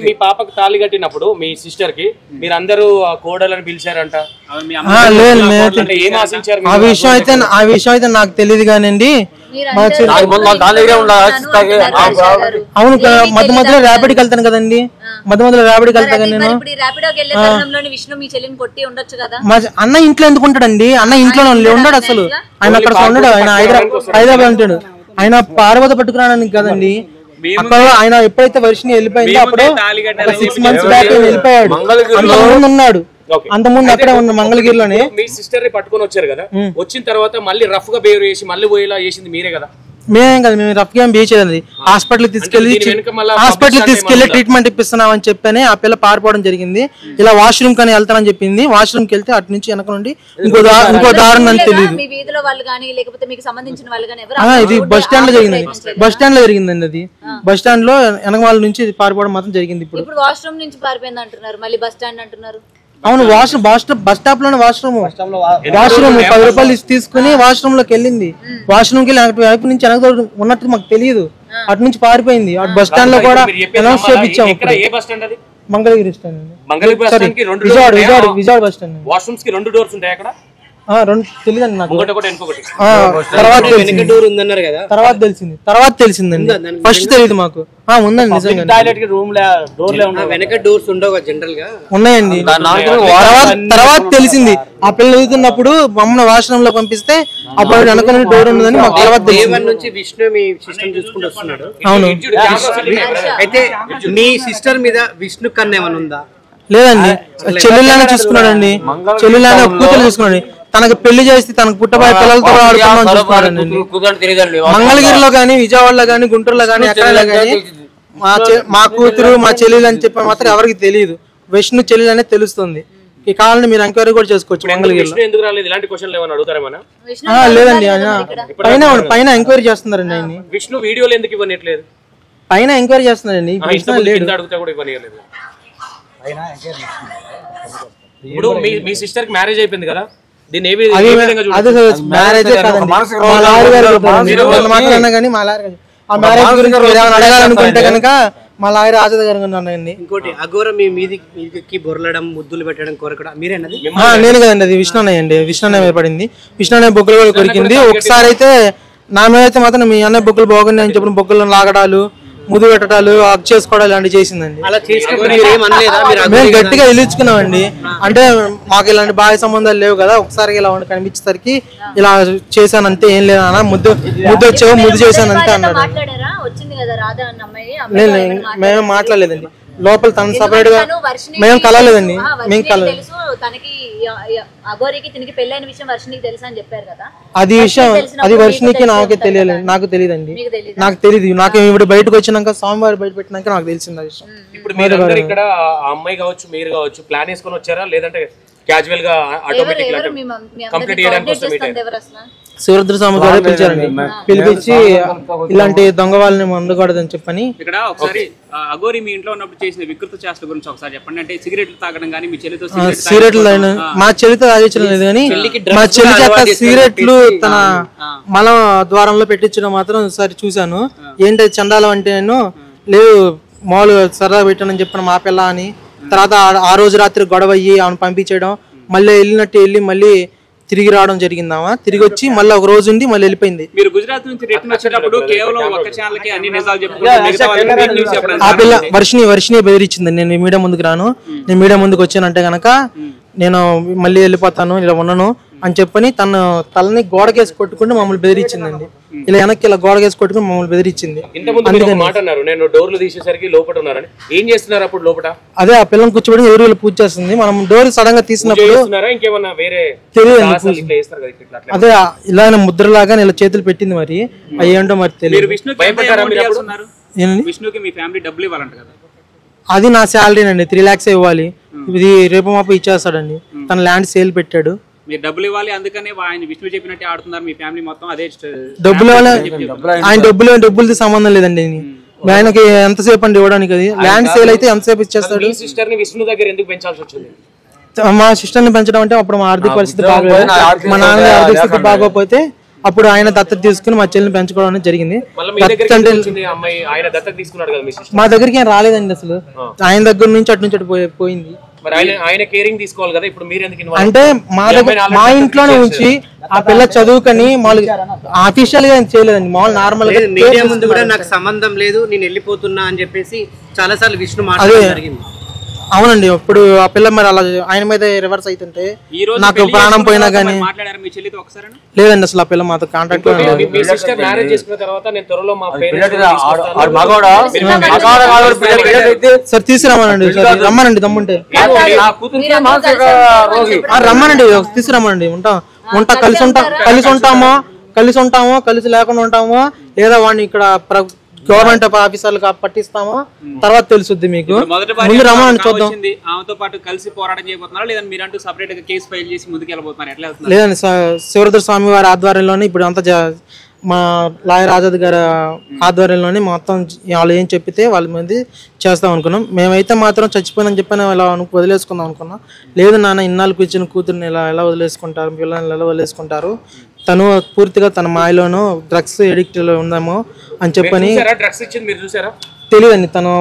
E: మీ పాపకు తాళి కట్టినప్పుడు మీ సిస్టర్ కి మీరు అందరూ కోడలని పిలిచారంట,
G: ఏం ఆశించారు? ఆ విషయం అయితే నాకు తెలియదు కానండి, అవును మధ్య మధ్యలో ర్యాపిడ్కి వెళ్తాను కదండి, మధ్యలో ర్యాపిడ్కి వెళ్తాను నేను. అన్న ఇంట్లో ఎందుకు ఉంటాడండి, అన్న ఇంట్లో ఉండడు అసలు, ఆయన అక్కడ ఉండడు, ఆయన హైదరాబాద్ ఉంటాడు, ఆయన పార్వత పట్టుకురావడానికి కదండి. అక్కడ ఆయన ఎప్పుడైతే వర్షిని వెళ్ళిపోయిందో అప్పుడు 6 months బ్యాక్ వెళ్ళిపోయాడు, అంతకుముందు ఉన్నాడు, అంతకుముందు అక్కడే ఉన్న మంగళగిరిలోనే.
E: మీ సిస్టర్ ని పట్టుకొని వచ్చారు కదా, వచ్చిన తర్వాత మళ్ళీ రఫ్ గా బిహేవ్ చేసి మళ్ళీ పోయేలా చేసింది మీరే కదా?
G: మేమేం కదా, మేము రఫ్ గా బిహేవ్ చేయలేదు, హాస్పిటల్ తీసుకెళ్లి ట్రీట్మెంట్ ఇప్పిస్తున్నాం అని చెప్పని ఆ పిల్ల పారిపోవడం జరిగింది. ఇలా వాష్రూమ్ కానీ వెళ్తానని చెప్పింది, వాష్రూమ్ కి వెళ్తే అటు నుంచి వెనక నుండి ఇంకో దారుణం అని తెలియదు. ఇది బస్ స్టాండ్ లో జరిగింది, బస్ స్టాండ్ లో జరిగిందండి, అది బస్ స్టాండ్ లో వెనక వాళ్ళ నుంచి పారిపోవడం మాత్రం జరిగింది. ఇప్పుడు
F: వాష్రూమ్ నుంచి పారిపోయింది అంటున్నారు, మళ్ళీ బస్ స్టాండ్ అంటున్నారు.
G: అవును వాష్రూమ్ బస్ స్టాప్ లోనే వాష్రూమ్ 10 రూపాయలు తీసుకుని వాష్రూమ్ లోకి వెళ్ళింది. వాష్రూమ్ కి వైపు నుంచి వెనక ఉన్నట్టు మాకు తెలియదు. అటు నుంచి పారిపోయింది. అటు బస్ స్టాండ్ లో కూడా అనౌన్స్ చేయించాము. Mangalagiri stand Vijayawada bus stand.
E: Washrooms కి 2 డోర్స్ ఉంటాయి అక్కడ.
G: తెలియదండి నాకు.
B: తర్వాత
G: తెలిసిందండి. ఫస్ట్ తెలియదు మాకు. ఉందండి నిజంగా
B: వెనక డోర్స్ ఉండవు జనరల్ గా.
G: ఉన్నాయండి. తర్వాత తెలిసింది. ఆ పిల్లలు చదువుతున్నప్పుడు మమ్మల్ని వాష్రూమ్ లో పంపిస్తే అప్పుడు వెనక డోర్ ఉండదని మాకు తర్వాత
B: నుంచి విష్ణు మీ సిస్టర్ చూసుకుంటూ వస్తున్నాడు.
G: అవును.
B: అయితే మీ సిస్టర్ మీద విష్ణు కన్నా ఏమైనా ఉందా?
G: లేదండి. చెల్లెళ్ళనే చూసుకున్నాడండి. చెల్లెళ్ళనే కూతురు చూసుకున్నాడు. తనకు పెళ్లి చేసి తనకు పుట్టబోయే పిల్లలతో ఆడుకున్నాను చూసుకున్నాడండి. మంగళగిరిలో గానీ, విజయవాడలో గానీ, గుంటూరులో గానీ, ఎక్కడైనా గానీ మా కూతురు మా చెల్లెలు అని చెప్పి మాత్రం ఎవరికి తెలియదు. విష్ణు చెల్లెలు అనేది తెలుస్తుంది. ఈ కావాలని మీరు ఎంక్వైరీ కూడా చేసుకోవచ్చు. మంగళగిరిలో లేదండి. ఆయన పైన ఎంక్వైరీ చేస్తున్నారండి. ఆయన
E: విష్ణు వీడియోలు ఎందుకు ఇవ్వట్లేదు?
G: పైన ఎంక్వైరీ చేస్తున్నారండి.
E: ఇప్పుడు మీ సిస్టర్ కి మ్యారేజ్ అయిపోయింది కదా, దీన్ని
G: అడగాలనుకుంటే కనుక మా లాయర్ ఆజాద్ గారు ఉన్నాయండి.
B: ఇంకోటి అఘోర మీ మీదికి బొరలడం, ముద్దులు పెట్టడం కోరకడం మీరేనది?
G: నేను కదండి. అది విష్ణున్నయ్య అండి. విష్ణున్నయ్య పడింది. విష్ణున్నయ్య బొగ్గులు కూడా కొరికింది. ఒకసారి అయితే నా మీద అయితే మాత్రం మీ అన్నయ్య బొగ్గులు బాగున్నాయి అని చెప్పిన బొగ్గులను లాగడాలు, ముద్దు పెట్టడాలు, హక్ చేసుకోవడాలు ఇలాంటివి చేసిందండి. మేము గట్టిగా ఇల్లుచుకున్నామండి. అంటే మాకు ఇలాంటి బాహ్య సంబంధాలు లేవు కదా, ఒకసారి ఇలా కనిపించేసరికి ఇలా చేశానంటే ఏం లేదా అన్న, ముద్దు వచ్చావు, ముద్దు చేశానంటే అన్నాడు. మేము మాట్లాడలేదండి. లోపల తను సపరేట్ గా మేము కలలేదండి. మేము కలలేదు. అది వర్షినికి నాకే తెలియలేదు. నాకు తెలియదండి. నాకు తెలియదు. నాకు ఇప్పుడు బయటకు వచ్చినాక స్వామివారి బయట పెట్టినాక నాకు తెలిసింది ఆ విషయం.
E: ఇప్పుడు మీరందరూ ఇక్కడ అమ్మాయి కావచ్చు, మీరు కావచ్చు, ప్లాన్ వేసుకొని వచ్చారా లేదంటే క్యాజువల్ గా ఆటోమేటిక్ కంప్లీట్ చేయడానికి వస్తాం?
G: శివరుద్ర స్వామి గారు పిలిచారండి. పిలిపించి ఇలాంటి దొంగ వాళ్ళని ఉండకూడదని చెప్పని.
I: ఇక్కడ ఒకసారి అఘోరి మీ ఇంట్లో ఉన్నప్పుడు చేసిన వికృత చేష్టల గురించి ఒకసారి చెప్పండి. అంటే సిగరెట్లు తాగడం కానీ, మీ చెల్లితో
G: సిగరెట్లు మా చెల్లితో తాగించడం లేదు కానీ మా చెల్లి చేత సిగరెట్లు తన మల ద్వారంలో పెట్టించడం మాత్రం ఒకసారి చూశాను. ఏంటి చండాలం అంటే నేను లేదు మామూలుగా సరదా పెట్టానని చెప్పిన మా పిల్ల అని. తర్వాత ఆ రోజు రాత్రి గొడవ అయ్యి ఆమెను పంపించడం, మళ్ళీ వెళ్ళినట్టు వెళ్ళి మళ్ళీ తిరిగి రావడం జరిగిందామా. తిరిగి వచ్చి మళ్ళీ ఒక రోజు ఉండి మళ్ళీ వెళ్ళిపోయింది.
I: మీరు గుజరాత్ నుంచి రిటర్న్ వచ్చేటప్పుడు కేవలం ఒక ఛానల్ కి అన్ని నిజాలు చెప్తున్నారు.
G: ఆ పిల్ల వర్షిని బెదిరించింది. నేను మీడియా ముందుకు రాను, నేను మీడియా ముందుకు వచ్చానంటే గనక నేను మళ్ళీ వెళ్ళిపోతాను, ఇలా ఉన్నాను అని చెప్పని తన తలని గోడకేసి కొట్టుకుంటూ మమ్మల్ని బెదిరించిందండి. ఇలా వెనక్కి ఇలా గోడకేసి కొట్టుకుని మమ్మల్ని బెదిరించింది. అదే ఆ పిల్లని కూర్చోబెట్టి ఎవరు పూజ చేస్తుంది. మనం డోర్ సడన్ గా తీసినప్పుడు తెలియదు. అదే ఇలా ముద్రలాగా ఇలా చేతులు పెట్టింది. మరి అవి ఏంటో మరి తెలియదు. అది నా శాలరీ అండి. 3 lakhs ఇవ్వాలి. ఇది రేపు మాపు ఇచ్చేస్తాడండి. తన ల్యాండ్ సేల్ పెట్టాడు.
I: మీరు డబ్బులు ఇవ్వాలి, అందుకనే ఆయన విష్ణు చెప్పినట్టే ఆడుతున్నారు మీ ఫ్యామిలీ మొత్తం. అదే
G: డబ్బులు ఆయన డబ్బులది సంబంధం లేదండి. ఆయనకి ఎంతసేపు అండి ఇవ్వడానికి? అది ల్యాండ్ సేల్ అయితే ఎంతసేపు ఇచ్చేస్తాడు. మా సిస్టర్ ని పెంచడం అంటే అప్పుడు మా ఆర్థిక పరిస్థితి బాగోలేదు. మా నాన్న ఆర్థిక స్థితి బాగోకపోతే అప్పుడు ఆయన దత్తత తీసుకుని మా చెల్లిని పెంచుకోవడం అనేది జరిగింది. మా దగ్గరికి ఏం రాలేదండి అసలు. ఆయన దగ్గర నుంచి అటు నుంచి అటు పోయింది. అంటే మా ఇంట్లోనే ఉంచి ఆ పిల్ల చదువుకని మామూలుగా అఫీషియల్ గా చేయలేదండి. మామూలు నార్మల్ గా
B: మీడియా ముందు కూడా నాకు సంబంధం లేదు, నేను వెళ్ళిపోతున్నా అని చెప్పేసి చాలా సార్లు విష్ణు మాట్లాడడం జరిగింది.
G: అవునండి. ఇప్పుడు ఆ పిల్ల మరి అలా ఆయన మీద రివర్స్ అవుతుంటే నాకు ప్రాణం పోయినా గానీ లేదండి అసలు. ఆ పిల్ల మాతో కాంటాక్ట్ లో సార్ తీసుకురమ్మనండి. రమ్మనండి దమ్ముంటే రమ్మనండి, తీసుకురమ్మనండి. ఉంటా కలిసి ఉంటామో కలిసి లేకుండా ఉంటామో లేదా వాడిని ఇక్కడ గవర్నమెంట్ ఆఫీసర్లు పట్టిస్తామో తర్వాత తెలుసుద్ది మీకు. ముందు రమ్మని చూద్దాం.
I: ఆమెతో పాటు కలిసి పోరాటం చేయబోతున్నారా లేదా మీరంటూ సెపరేట్ గా కేసు ఫైల్ చేసి ముందుకు వెళ్ళబోతున్నారు? ఎట్లా
G: లేదండి. శివరుద్ర స్వామి వారి ఆధ్వర్యంలోనే ఇప్పుడు అంతా మా లాయర్ ఆజాద్ గారి ఆధ్వర్యంలోనే మొత్తం వాళ్ళు ఏం చెప్పితే వాళ్ళ మీద చేస్తాం అనుకున్నాం. మేమైతే మాత్రం చచ్చిపోయిందని చెప్పని ఇలా వదిలేసుకుందాం అనుకున్నాం. లేదు నాన్న, ఇన్నాళ్ళు కూర్చుని కూతుర్ని ఎలా వదిలేసుకుంటారు, పిల్లల్ని ఎలా వదిలేసుకుంటారు, తను పూర్తిగా తన మాయలోనూ డ్రగ్స్ ఎడిక్ట్ లో ఉందామో అని చెప్పని తెలియదండి. తను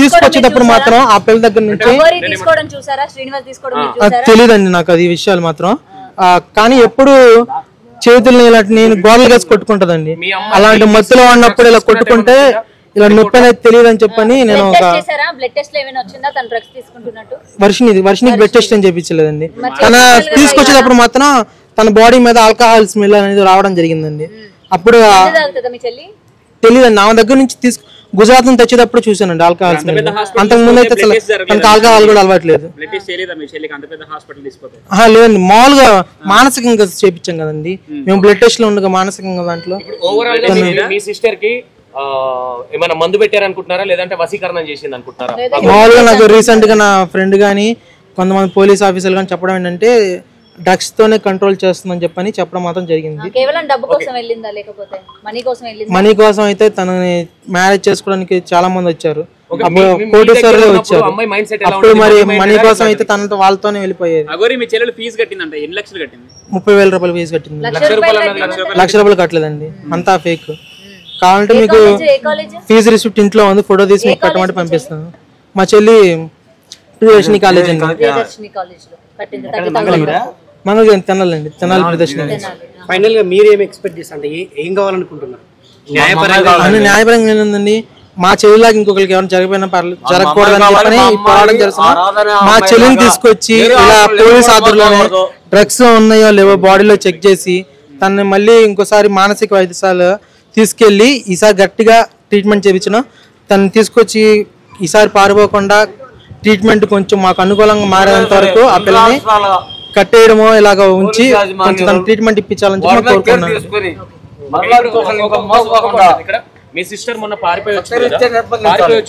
G: తీసుకొచ్చేటప్పుడు మాత్రం ఆ పిల్ల దగ్గర నుంచి తెలియదండి నాకు అది విషయాలు మాత్రం. కానీ ఎప్పుడు చేతుల్ని ఇలా నేను గోడలు వేసి కొట్టుకుంటదండి. అలాంటి మత్తులో ఉన్నప్పుడు ఇలా కొట్టుకుంటే ఇలా నొప్పి అనేది తెలియదు అని చెప్పని నేను ఒక వర్షినికి బ్లడ్ టెస్ట్ అని చెప్పించలేదండి. తన తీసుకొచ్చేటప్పుడు మాత్రం తన బాడీ మీద ఆల్కహాల్ స్మెల్ అనేది రావడం జరిగిందండి. అప్పుడు తెలియదండి. నా దగ్గర నుంచి గుజరాత్ నుంచి తెచ్చేటప్పుడు చూసానండి ఆల్కహాల్ స్మెల్. అంతకు ముందు అయితే తనకు ఆల్కహాల్ కూడా అలవాట్లేదు. లేదండి, మామూలుగా మానసికంగా చేపించాం కదండి మేము బ్లడ్ టెస్ట్ లో ఉండగా మానసికంగా దాంట్లో.
E: ఏమైనా మందు పెట్టారనుకుంటున్నారా లేదంటే వశీకరణం చేసింది అనుకుంటున్నారా?
G: మామూలుగా నాకు రీసెంట్ గా నా ఫ్రెండ్ గానీ కొంతమంది పోలీస్ ఆఫీసర్లు కానీ చెప్పడం ఏంటంటే డ్రగ్స్ తోనే కంట్రోల్ చేస్తుందని చెప్పడం మాత్రం జరిగింది. మనీ కోసం అయితే తనని మ్యారేజ్ చేసుకోవడానికి చాలా మంది వచ్చారు, కోటీశ్వరులే వచ్చారు. అప్పుడు మరి మనీ కోసం అయితే తనతో వాళ్ళతోనే వెళ్ళిపోయేది. 30,000 రూపాయలు ఫీజు కట్టింది. 1,00,000 రూపాయలు కట్టలేదండి, అంతా ఫేక్. కావాలంటే మీకు ఫీజు రిసిప్ట్ ఇంట్లో ఉంది, ఫోటో తీసి మీకు కట్టమంటే పంపిస్తాను. మా చెల్లి ప్రియదర్శిని కాలేజ్ అండి, మనకు తినాలండి, తినాలి ప్రియదర్శిని.
B: ఫైనల్ గా మీరు ఏం ఎక్స్పెక్ట్ చేస్తారు, ఏం కావాలనుకుంటున్నారు?
G: న్యాయపరంగా ఏంటండి, మా చెల్లిలాగా ఇంకొకరికి ఎవరైనా జరిగిపోయినా జరగకూడదని చెప్పని పోరాటం చేస్తున్నాం. మా చెల్లిని తీసుకొచ్చి ఇలా పోలీస్ ఆధ్వర్యంలోనే డ్రగ్స్ ఉన్నాయో లేవో బాడీలో చెక్ చేసి తనని మళ్ళీ ఇంకోసారి మానసిక వైద్యశాల తీసుకెళ్లి ఈసారి గట్టిగా ట్రీట్మెంట్ చేయించిన తనని తీసుకొచ్చి ఈసారి పారిపోకుండా ట్రీట్మెంట్ కొంచెం మాకు అనుకూలంగా మారేంత వరకు ఆ పిల్లని కట్టేయడమో ఇలాగ ఉంచి కొంచెం తన ట్రీట్మెంట్ ఇప్పించాలని చెప్పి కోరుకున్నాను.
E: మీ సిస్టర్ మొన్న పారిపోయి వచ్చి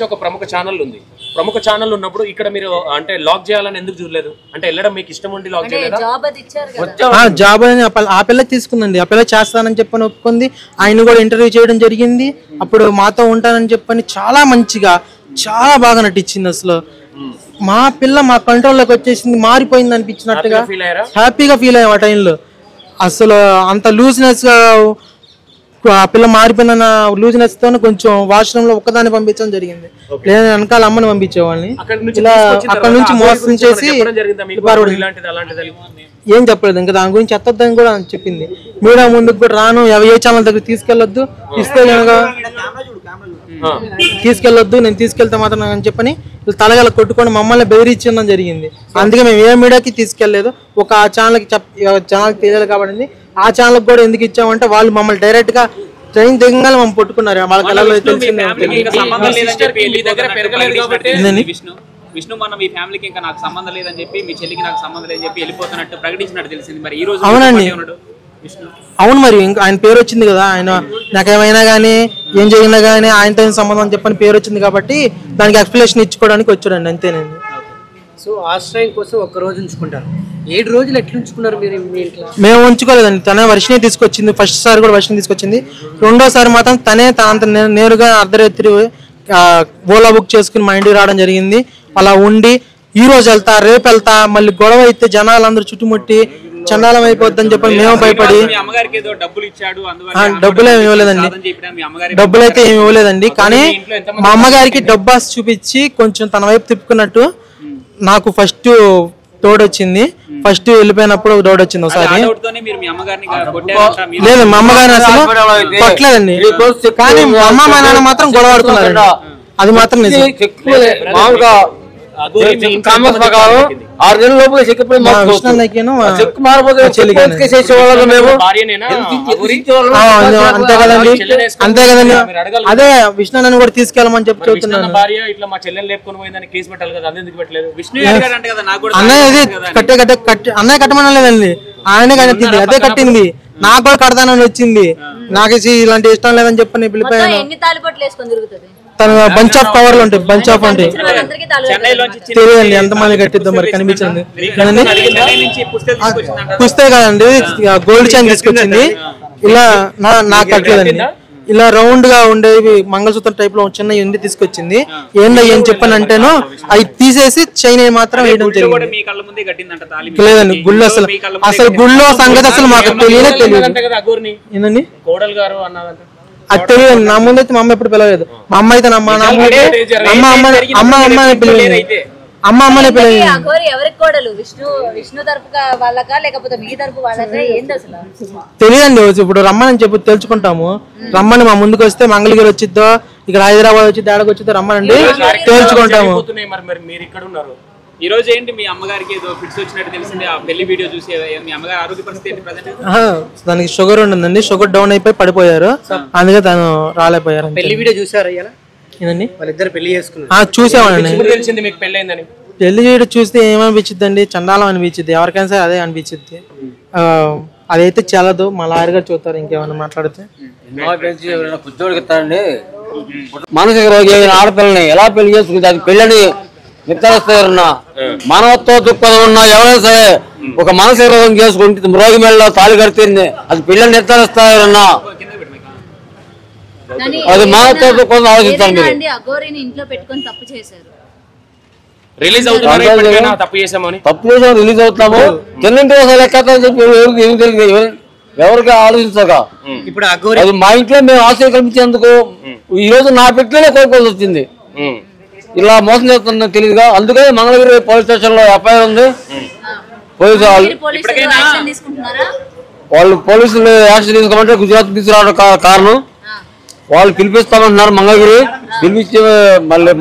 E: ఒక ప్రముఖ ఛానల్ ఉంది. ప్రముఖ ఛానల్ ఉన్నప్పుడు ఇక్కడ మీరు అంటే లాక్ చేయాలని ఎందుకు చూడలేదు? అంటే వెళ్ళడం మీకు ఇష్టం ఉండి లాక్ చేయలేదా?
G: జాబ్ అని ఆ పిల్ల తీసుకుందండి, ఆ పిల్ల చేస్తానని చెప్పని ఒప్పుకుంది. ఆయన కూడా ఇంటర్వ్యూ చేయడం జరిగింది. అప్పుడు మాతో ఉంటానని చెప్పని చాలా మంచిగా చాలా బాగా నటించింది. అసలు మా పిల్ల మా కంట్రోల్లోకి వచ్చేసింది, మారిపోయింది అనిపించినట్టుగా హ్యాపీగా ఫీల్ అయ్యాం ఆ టైంలో. అసలు అంత లూజ్నెస్ గా ఆ పిల్ల మారిపోయిన లూజ్నెస్ తో కొంచెం వాష్రూమ్ లో ఒక్కదాన్ని పంపించడం జరిగింది. లేదా వెనకాల అమ్మని పంపించేవాళ్ళని. ఇలా అక్కడ నుంచి మోసం చేసి ఏం చెప్పలేదు, ఇంకా దాని గురించి ఎత్తొద్దని కూడా చెప్పింది. మీడియా ముందుకు కూడా రాను, ఏ ఛానల్ దగ్గర తీసుకెళ్లొద్దు, తీసుకెళ్లొద్దు, నేను తీసుకెళ్తే మాత్రం అని చెప్పని తలగల కొట్టుకొని మమ్మల్ని బెదిరించడం జరిగింది. అందుకే మేము ఏ మీడియాకి తీసుకెళ్లేదు. ఒక ఛానల్కి ఛానల్కి తెలియాలి కాబట్టి ఆ ఛానల్కి కూడా ఎందుకు ఇచ్చామంటే వాళ్ళు మమ్మల్ని డైరెక్ట్ గా ట్రైన్ దిగంగానే మమ్మల్ని పట్టుకున్నారు. వాళ్ళకి తెలిసిందే.
I: విష్ణు మన మీ ఫ్యామిలీకి ఇంకా నాకు సంబంధం లేదని చెప్పి మీ చెల్లికి నాకు సంబంధం లేదని చెప్పి వెళ్ళిపోతున్నట్టు ప్రకటించినట్టు తెలిసింది. మరి ఈ రోజు
G: అవునండి, అవును, మరి ఇంకా ఆయన పేరు వచ్చింది కదా, ఆయన నాకేమైనా కానీ ఏం జరిగినా కానీ ఆయనతో సంబంధం అని చెప్పని పేరు వచ్చింది కాబట్టి దానికి ఎక్స్ప్లెనేషన్ ఇచ్చుకోవడానికి వచ్చాడండి, అంతేనండి.
B: సో ఆశ్రయం కోసం ఒక్క రోజు ఉంచుకుంటారు, 7 రోజులు ఎట్లా ఉంచుకున్నారు మీరు మీ ఇంట్లో?
G: మేము ఉంచుకోలేదండి, తనే వర్షిని తీసుకొచ్చింది. ఫస్ట్ సారి కూడా వర్షిని తీసుకొచ్చింది. రెండోసారి మాత్రం తనే అంత నేరుగా అర్ధరాత్రి ఓలా బుక్ చేసుకుని మా ఇంటికి రావడం జరిగింది. అలా ఉండి ఈ రోజు వెళ్తా రేపు వెళ్తా మళ్ళీ గొడవ అయితే జనాలందరూ చుట్టుముట్టి చండాలం అయిపోద్దని చెప్పి మేము భయపడి డబ్బులు ఏమి ఇవ్వలేదండి, డబ్బులు అయితే ఏమి ఇవ్వలేదండి. కానీ మా అమ్మగారికి డబ్బు ఆశ చూపించి కొంచెం తన వైపు తిప్పుకున్నట్టు నాకు ఫస్ట్ తోడొచ్చింది. ఫస్ట్ వెళ్ళిపోయినప్పుడు తోడొచ్చింది ఒకసారి. లేదు, మా అమ్మగారిని అసలు కొట్టలేదండి, కానీ మా అమ్మ మా నాన్న మాత్రం గొడవ ఆడుకున్నారండి. అది మాత్రం నిజం.
H: మామూలుగా 6 నెలల లోపు
G: అంతే కదండి, అంతే కదండి. అదే విష్ణు కూడా తీసుకెళ్ళమని చెప్పి చెప్తున్నాను. అన్నయ్య ఇది అన్నయ్య కట్టమని లేదండి, ఆయనే కట్టింది, అదే కట్టింది. నాకు కూడా కడతానని వచ్చింది. నాకు ఇలాంటి ఇష్టం లేదని చెప్పి నేను పిలిపాను. తన బంచ్ ఆఫ్ కవర్లు ఉంటాయి, బంచ్ ఆఫ్ ఉంటాయి. తెలియదండి ఎంతమంది కట్టిద్దాం మరి కనిపించింది. పుస్తే కదండి గోల్డ్ చైన్ తీసుకొచ్చింది. ఇలా నాకు కట్టలేదండి. ఇలా రౌండ్ గా ఉండేవి మంగళసూత్రం టైప్ లో చిన్న ఎండి తీసుకొచ్చింది. ఏందో ఏం చెప్పానంటేను అవి తీసేసి చైన్ మాత్రం వేయడం జరిగింది. లేదండి గుళ్ళు అసలు గుళ్ళో సంగతి అసలు మాకు తెలియదు. ఏంటండి అది తెలియదు. నా ముందైతే మా అమ్మ ఎప్పుడు పిలవలేదు. మా అమ్మ అయితే అమ్మనే పిలవలేదు. తెలియదండి. ఇప్పుడు రమ్మని చెప్పి తెలుసుకుంటాము. రమ్మని మా ముందుకు వస్తే మంగళగిరి వచ్చిద్దో ఇక్కడ హైదరాబాద్ వచ్చి దాడకు వచ్చిద్దో రమ్మనండి తెలుసుకుంటాము.
I: ఈ రోజు ఏంటి మీ అమ్మగారికి ఏదో ఫిట్స్ వచ్చినట్టు తెలిసింది ఆ పెళ్లి వీడియో చూసి. మీ అమ్మగారి ఆరోగ్య పరిస్థితి ఏంటి ప్రెజెంట్?
G: దానికి షుగర్ ఉంటుందండి. షుగర్ డౌన్ అయిపోయి పడిపోయారు. అందుకే తను రాలేకపోయారు.
B: పెళ్లి వీడియో చూసారా?
G: ఏంటండి
B: వాళ్ళిద్దరు పెళ్లి చేసుకున్నారు.
G: చూసామండి.
E: పెళ్లి
G: వీడియో చూస్తే ఏమనిపించింది అండి? చండాలం అనిపించింది. ఎవరికైనా సరే అదే అనిపించింది. అదైతే చాలదు. మా లాయర్ గారు చూస్తారు ఇంకేమైనా మాట్లాడితే.
H: మానసిక రోగి ఆడపిల్లని ఎలా పెళ్లి చేసుకుంటే అది పెళ్ళని నిర్ధారిస్తారన్నా. మానవత్వ దృక్పథం ఉన్నా ఎవరైనా సరే ఒక మానసిక రోగం చేసుకుంటే రోగి మెడలో తాళి కడితే అది పెళ్ళని నిర్ధారిస్తారన్నా. అది మానవత్వ దృక్పథం ఆలోచించాలి మీరు.
F: ఇంట్లో పెట్టుకొని తప్పు చేశారు.
E: రిలీజ్ అవుతాము
H: రిలీజ్ అవుతాము తిన్నింటి లెక్క చెప్పి ఎవరికి ఆలోచించక
B: ఇప్పుడు
H: అది మా ఇంట్లో మేము ఆశ్రయం కల్పించేందుకు ఈ రోజు నా పెట్టిలోనే కోరుకోవాల్సి వచ్చింది. ఇలా మోసం చేస్తుందో తెలియదుగా. అందుకే మంగళగిరి పోలీస్ స్టేషన్ లో ఎఫ్ఐఆర్ ఉంది. వాళ్ళు పోలీసులు యాక్షన్ తీసుకోమంటే గుజరాత్ తీసుకురావడం కారణం. వాళ్ళు పిలిపిస్తామంటున్నారు మంగళగిరి. పిలిపించి మళ్ళీ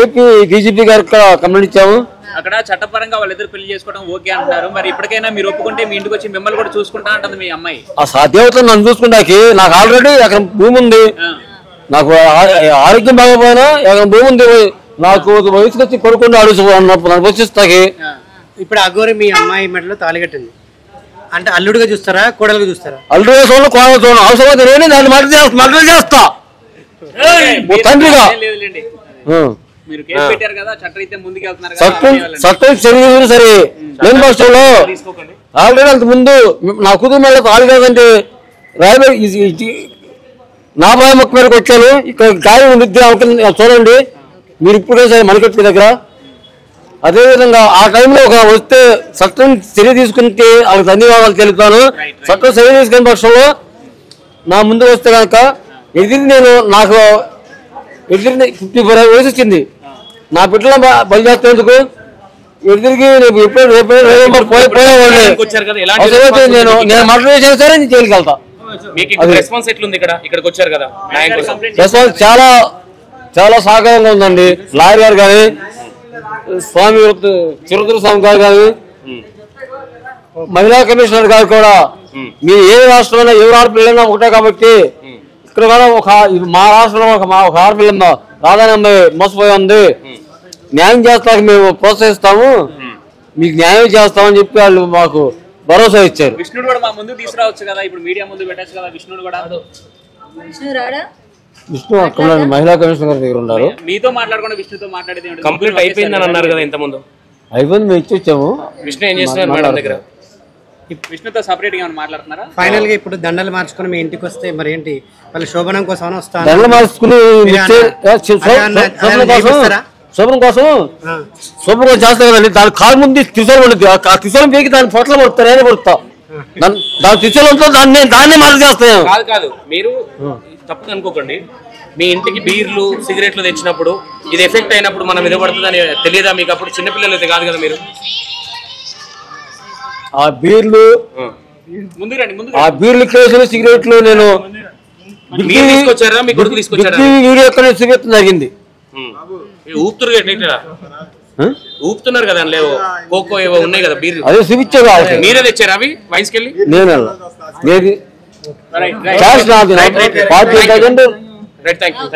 H: ఏపీ డీజీపీ గారికి కంప్లైంట్ ఇచ్చాము.
I: అక్కడ చట్టపరంగా వాళ్ళిద్దరు పెళ్లి చేసుకోవడం ఓకే అంటారు. మరి ఇప్పటికైనా మీరు ఒప్పుకుంటే మీ ఇంటికి వచ్చి మిమ్మల్ని కూడా చూసుకుంటా అంటుంది మీ అమ్మాయి.
H: ఆ దేవతను నన్ను చూసుకుంటాకి నాకు ఆల్రెడీ అక్కడ భూమి ఉంది. నాకు ఆరోగ్యం బాగోపోయినా అక్కడ భూమి ఉంది. నాకు వయసుకు వచ్చి కొడుకుండా అడుగుతున్నప్పుడు వచ్చిస్తాకి.
B: ఇప్పుడు అఘోరి మీ అమ్మాయి మెడలో తాళి కట్టింది అంటే అల్లుడుగా చూస్తారా కోడలుగా చూస్తారా?
H: అల్లుడుగా చూడండి, కోడలు చూడండి. అవసరమైతే నేను దాన్ని మర్డర్ చేస్తా తండ్రిగా. చట్టం చర్యలు సరే లేని పక్షంలో ఆల్రెడీ అంత ముందు నా కుటుంబం మళ్ళీ తాళి కాదంటే రాయబడి నా భయ మొక్క మీదకి వచ్చాను. ఇక్కడ గాయం ఉంది చూడండి మీరు ఇప్పుడే సరే మణికట్టు దగ్గర. అదేవిధంగా ఆ టైంలో ఒక వస్తే చట్టం చర్య తీసుకుంటే వాళ్ళకి ధన్యవాదాలు తెలుపుతాను. చట్టం చర్య తీసుకునే పక్షంలో నా ముందు వస్తే కనుక నాకు 54 వయసు వచ్చింది. నా బిడ్డలో బలి చేస్తేందుకు ఎదురికి నేను మర్డర్ చేసినా సరే నేను జైలుకి వెళ్తా. రెస్పాన్స్ చాలా చాలా సహకారంగా ఉందండి. లాయర్ గారు కానీ స్వామి చిరుతల స్వామి గారు కానీ మహిళా కమిషనర్ గారు కూడా మీరు ఏ రాష్ట్రంలో ఎవరు ఆడపిల్లైనా ఒకటే కాబట్టి ఇక్కడ కూడా మా రాష్ట్రంలో ఒక ఆడపిల్ల రాధాని అమ్మాయి మోసపోయి ఉంది. న్యాయం చేస్తాక మేము ప్రోత్సహిస్తాము, మీకు న్యాయం చేస్తామని చెప్పి వాళ్ళు మాకు భరోసా ఇచ్చారు.
I: విష్ణుడు కూడా మా ముందు తీసుకురావచ్చు కదా, ఇప్పుడు మీడియా ముందు పెట్టచ్చు కదా. విష్ణుడు కూడా
H: విష్ణు అక్కడ మహిళా కమిషనర్ గారి దగ్గర ఉన్నారు.
I: మీతో మాట్లాడకుండా విష్ణుతో మాట్లాడేది
E: కంప్లీట్ అయిపోయిందని అన్నారు కదా ఇంత ముందు.
H: అయిపోయింది, మేము ఇచ్చాము.
E: విష్ణు ఏం చేస్తున్నారు మేడం దగ్గర?
I: విష్ణుతో సపరేట్ గా మాట్లాడుతున్నారా?
B: ఫైనల్ గా ఇప్పుడు దండలు మార్చుకుని మీ ఇంటికి వస్తే మరి ఏంటి వాళ్ళు శోభనం కోసం వస్తారు?
H: దండలు మార్చుకుని శోభనం కోసం చేస్తా కదండి. దాని కాలు ముందు త్రిశూలం ఉంటుంది. ఆ త్రిశూలం పీకి దాని పొట్ల పడుతారు, ఏదో పడుతా దాని త్రిశూలంతో దాన్నే మార్చి చేస్తాను.
E: కాదు మీరు తప్పు అనుకోకండి. మీ ఇంటికి బీర్లు సిగరెట్లు తెచ్చినప్పుడు ఇది ఎఫెక్ట్ అయినప్పుడు మనం వినబడుతుందని తెలియదా మీకు? అప్పుడు చిన్నపిల్లలు అయితే కాదు కదా మీరు.
H: ఆ బీర్లు కేసులు సిగరెట్లు నేను
E: తీసుకొచ్చారా? మీ కొడుకు తీసుకొచ్చారా?
H: వీడియో ఎక్కడ సిగరెట్ జరిగింది.
E: ఊపుతున్నారు కదా, లేవు కోకో ఏవో ఉన్నాయి కదా బీర్లు,
H: అదే చూపించారు.
E: మీరే తెచ్చారా అవి వయసుకెళ్ళి?
H: నేను
E: రైట్ థ్యాంక్ యూ.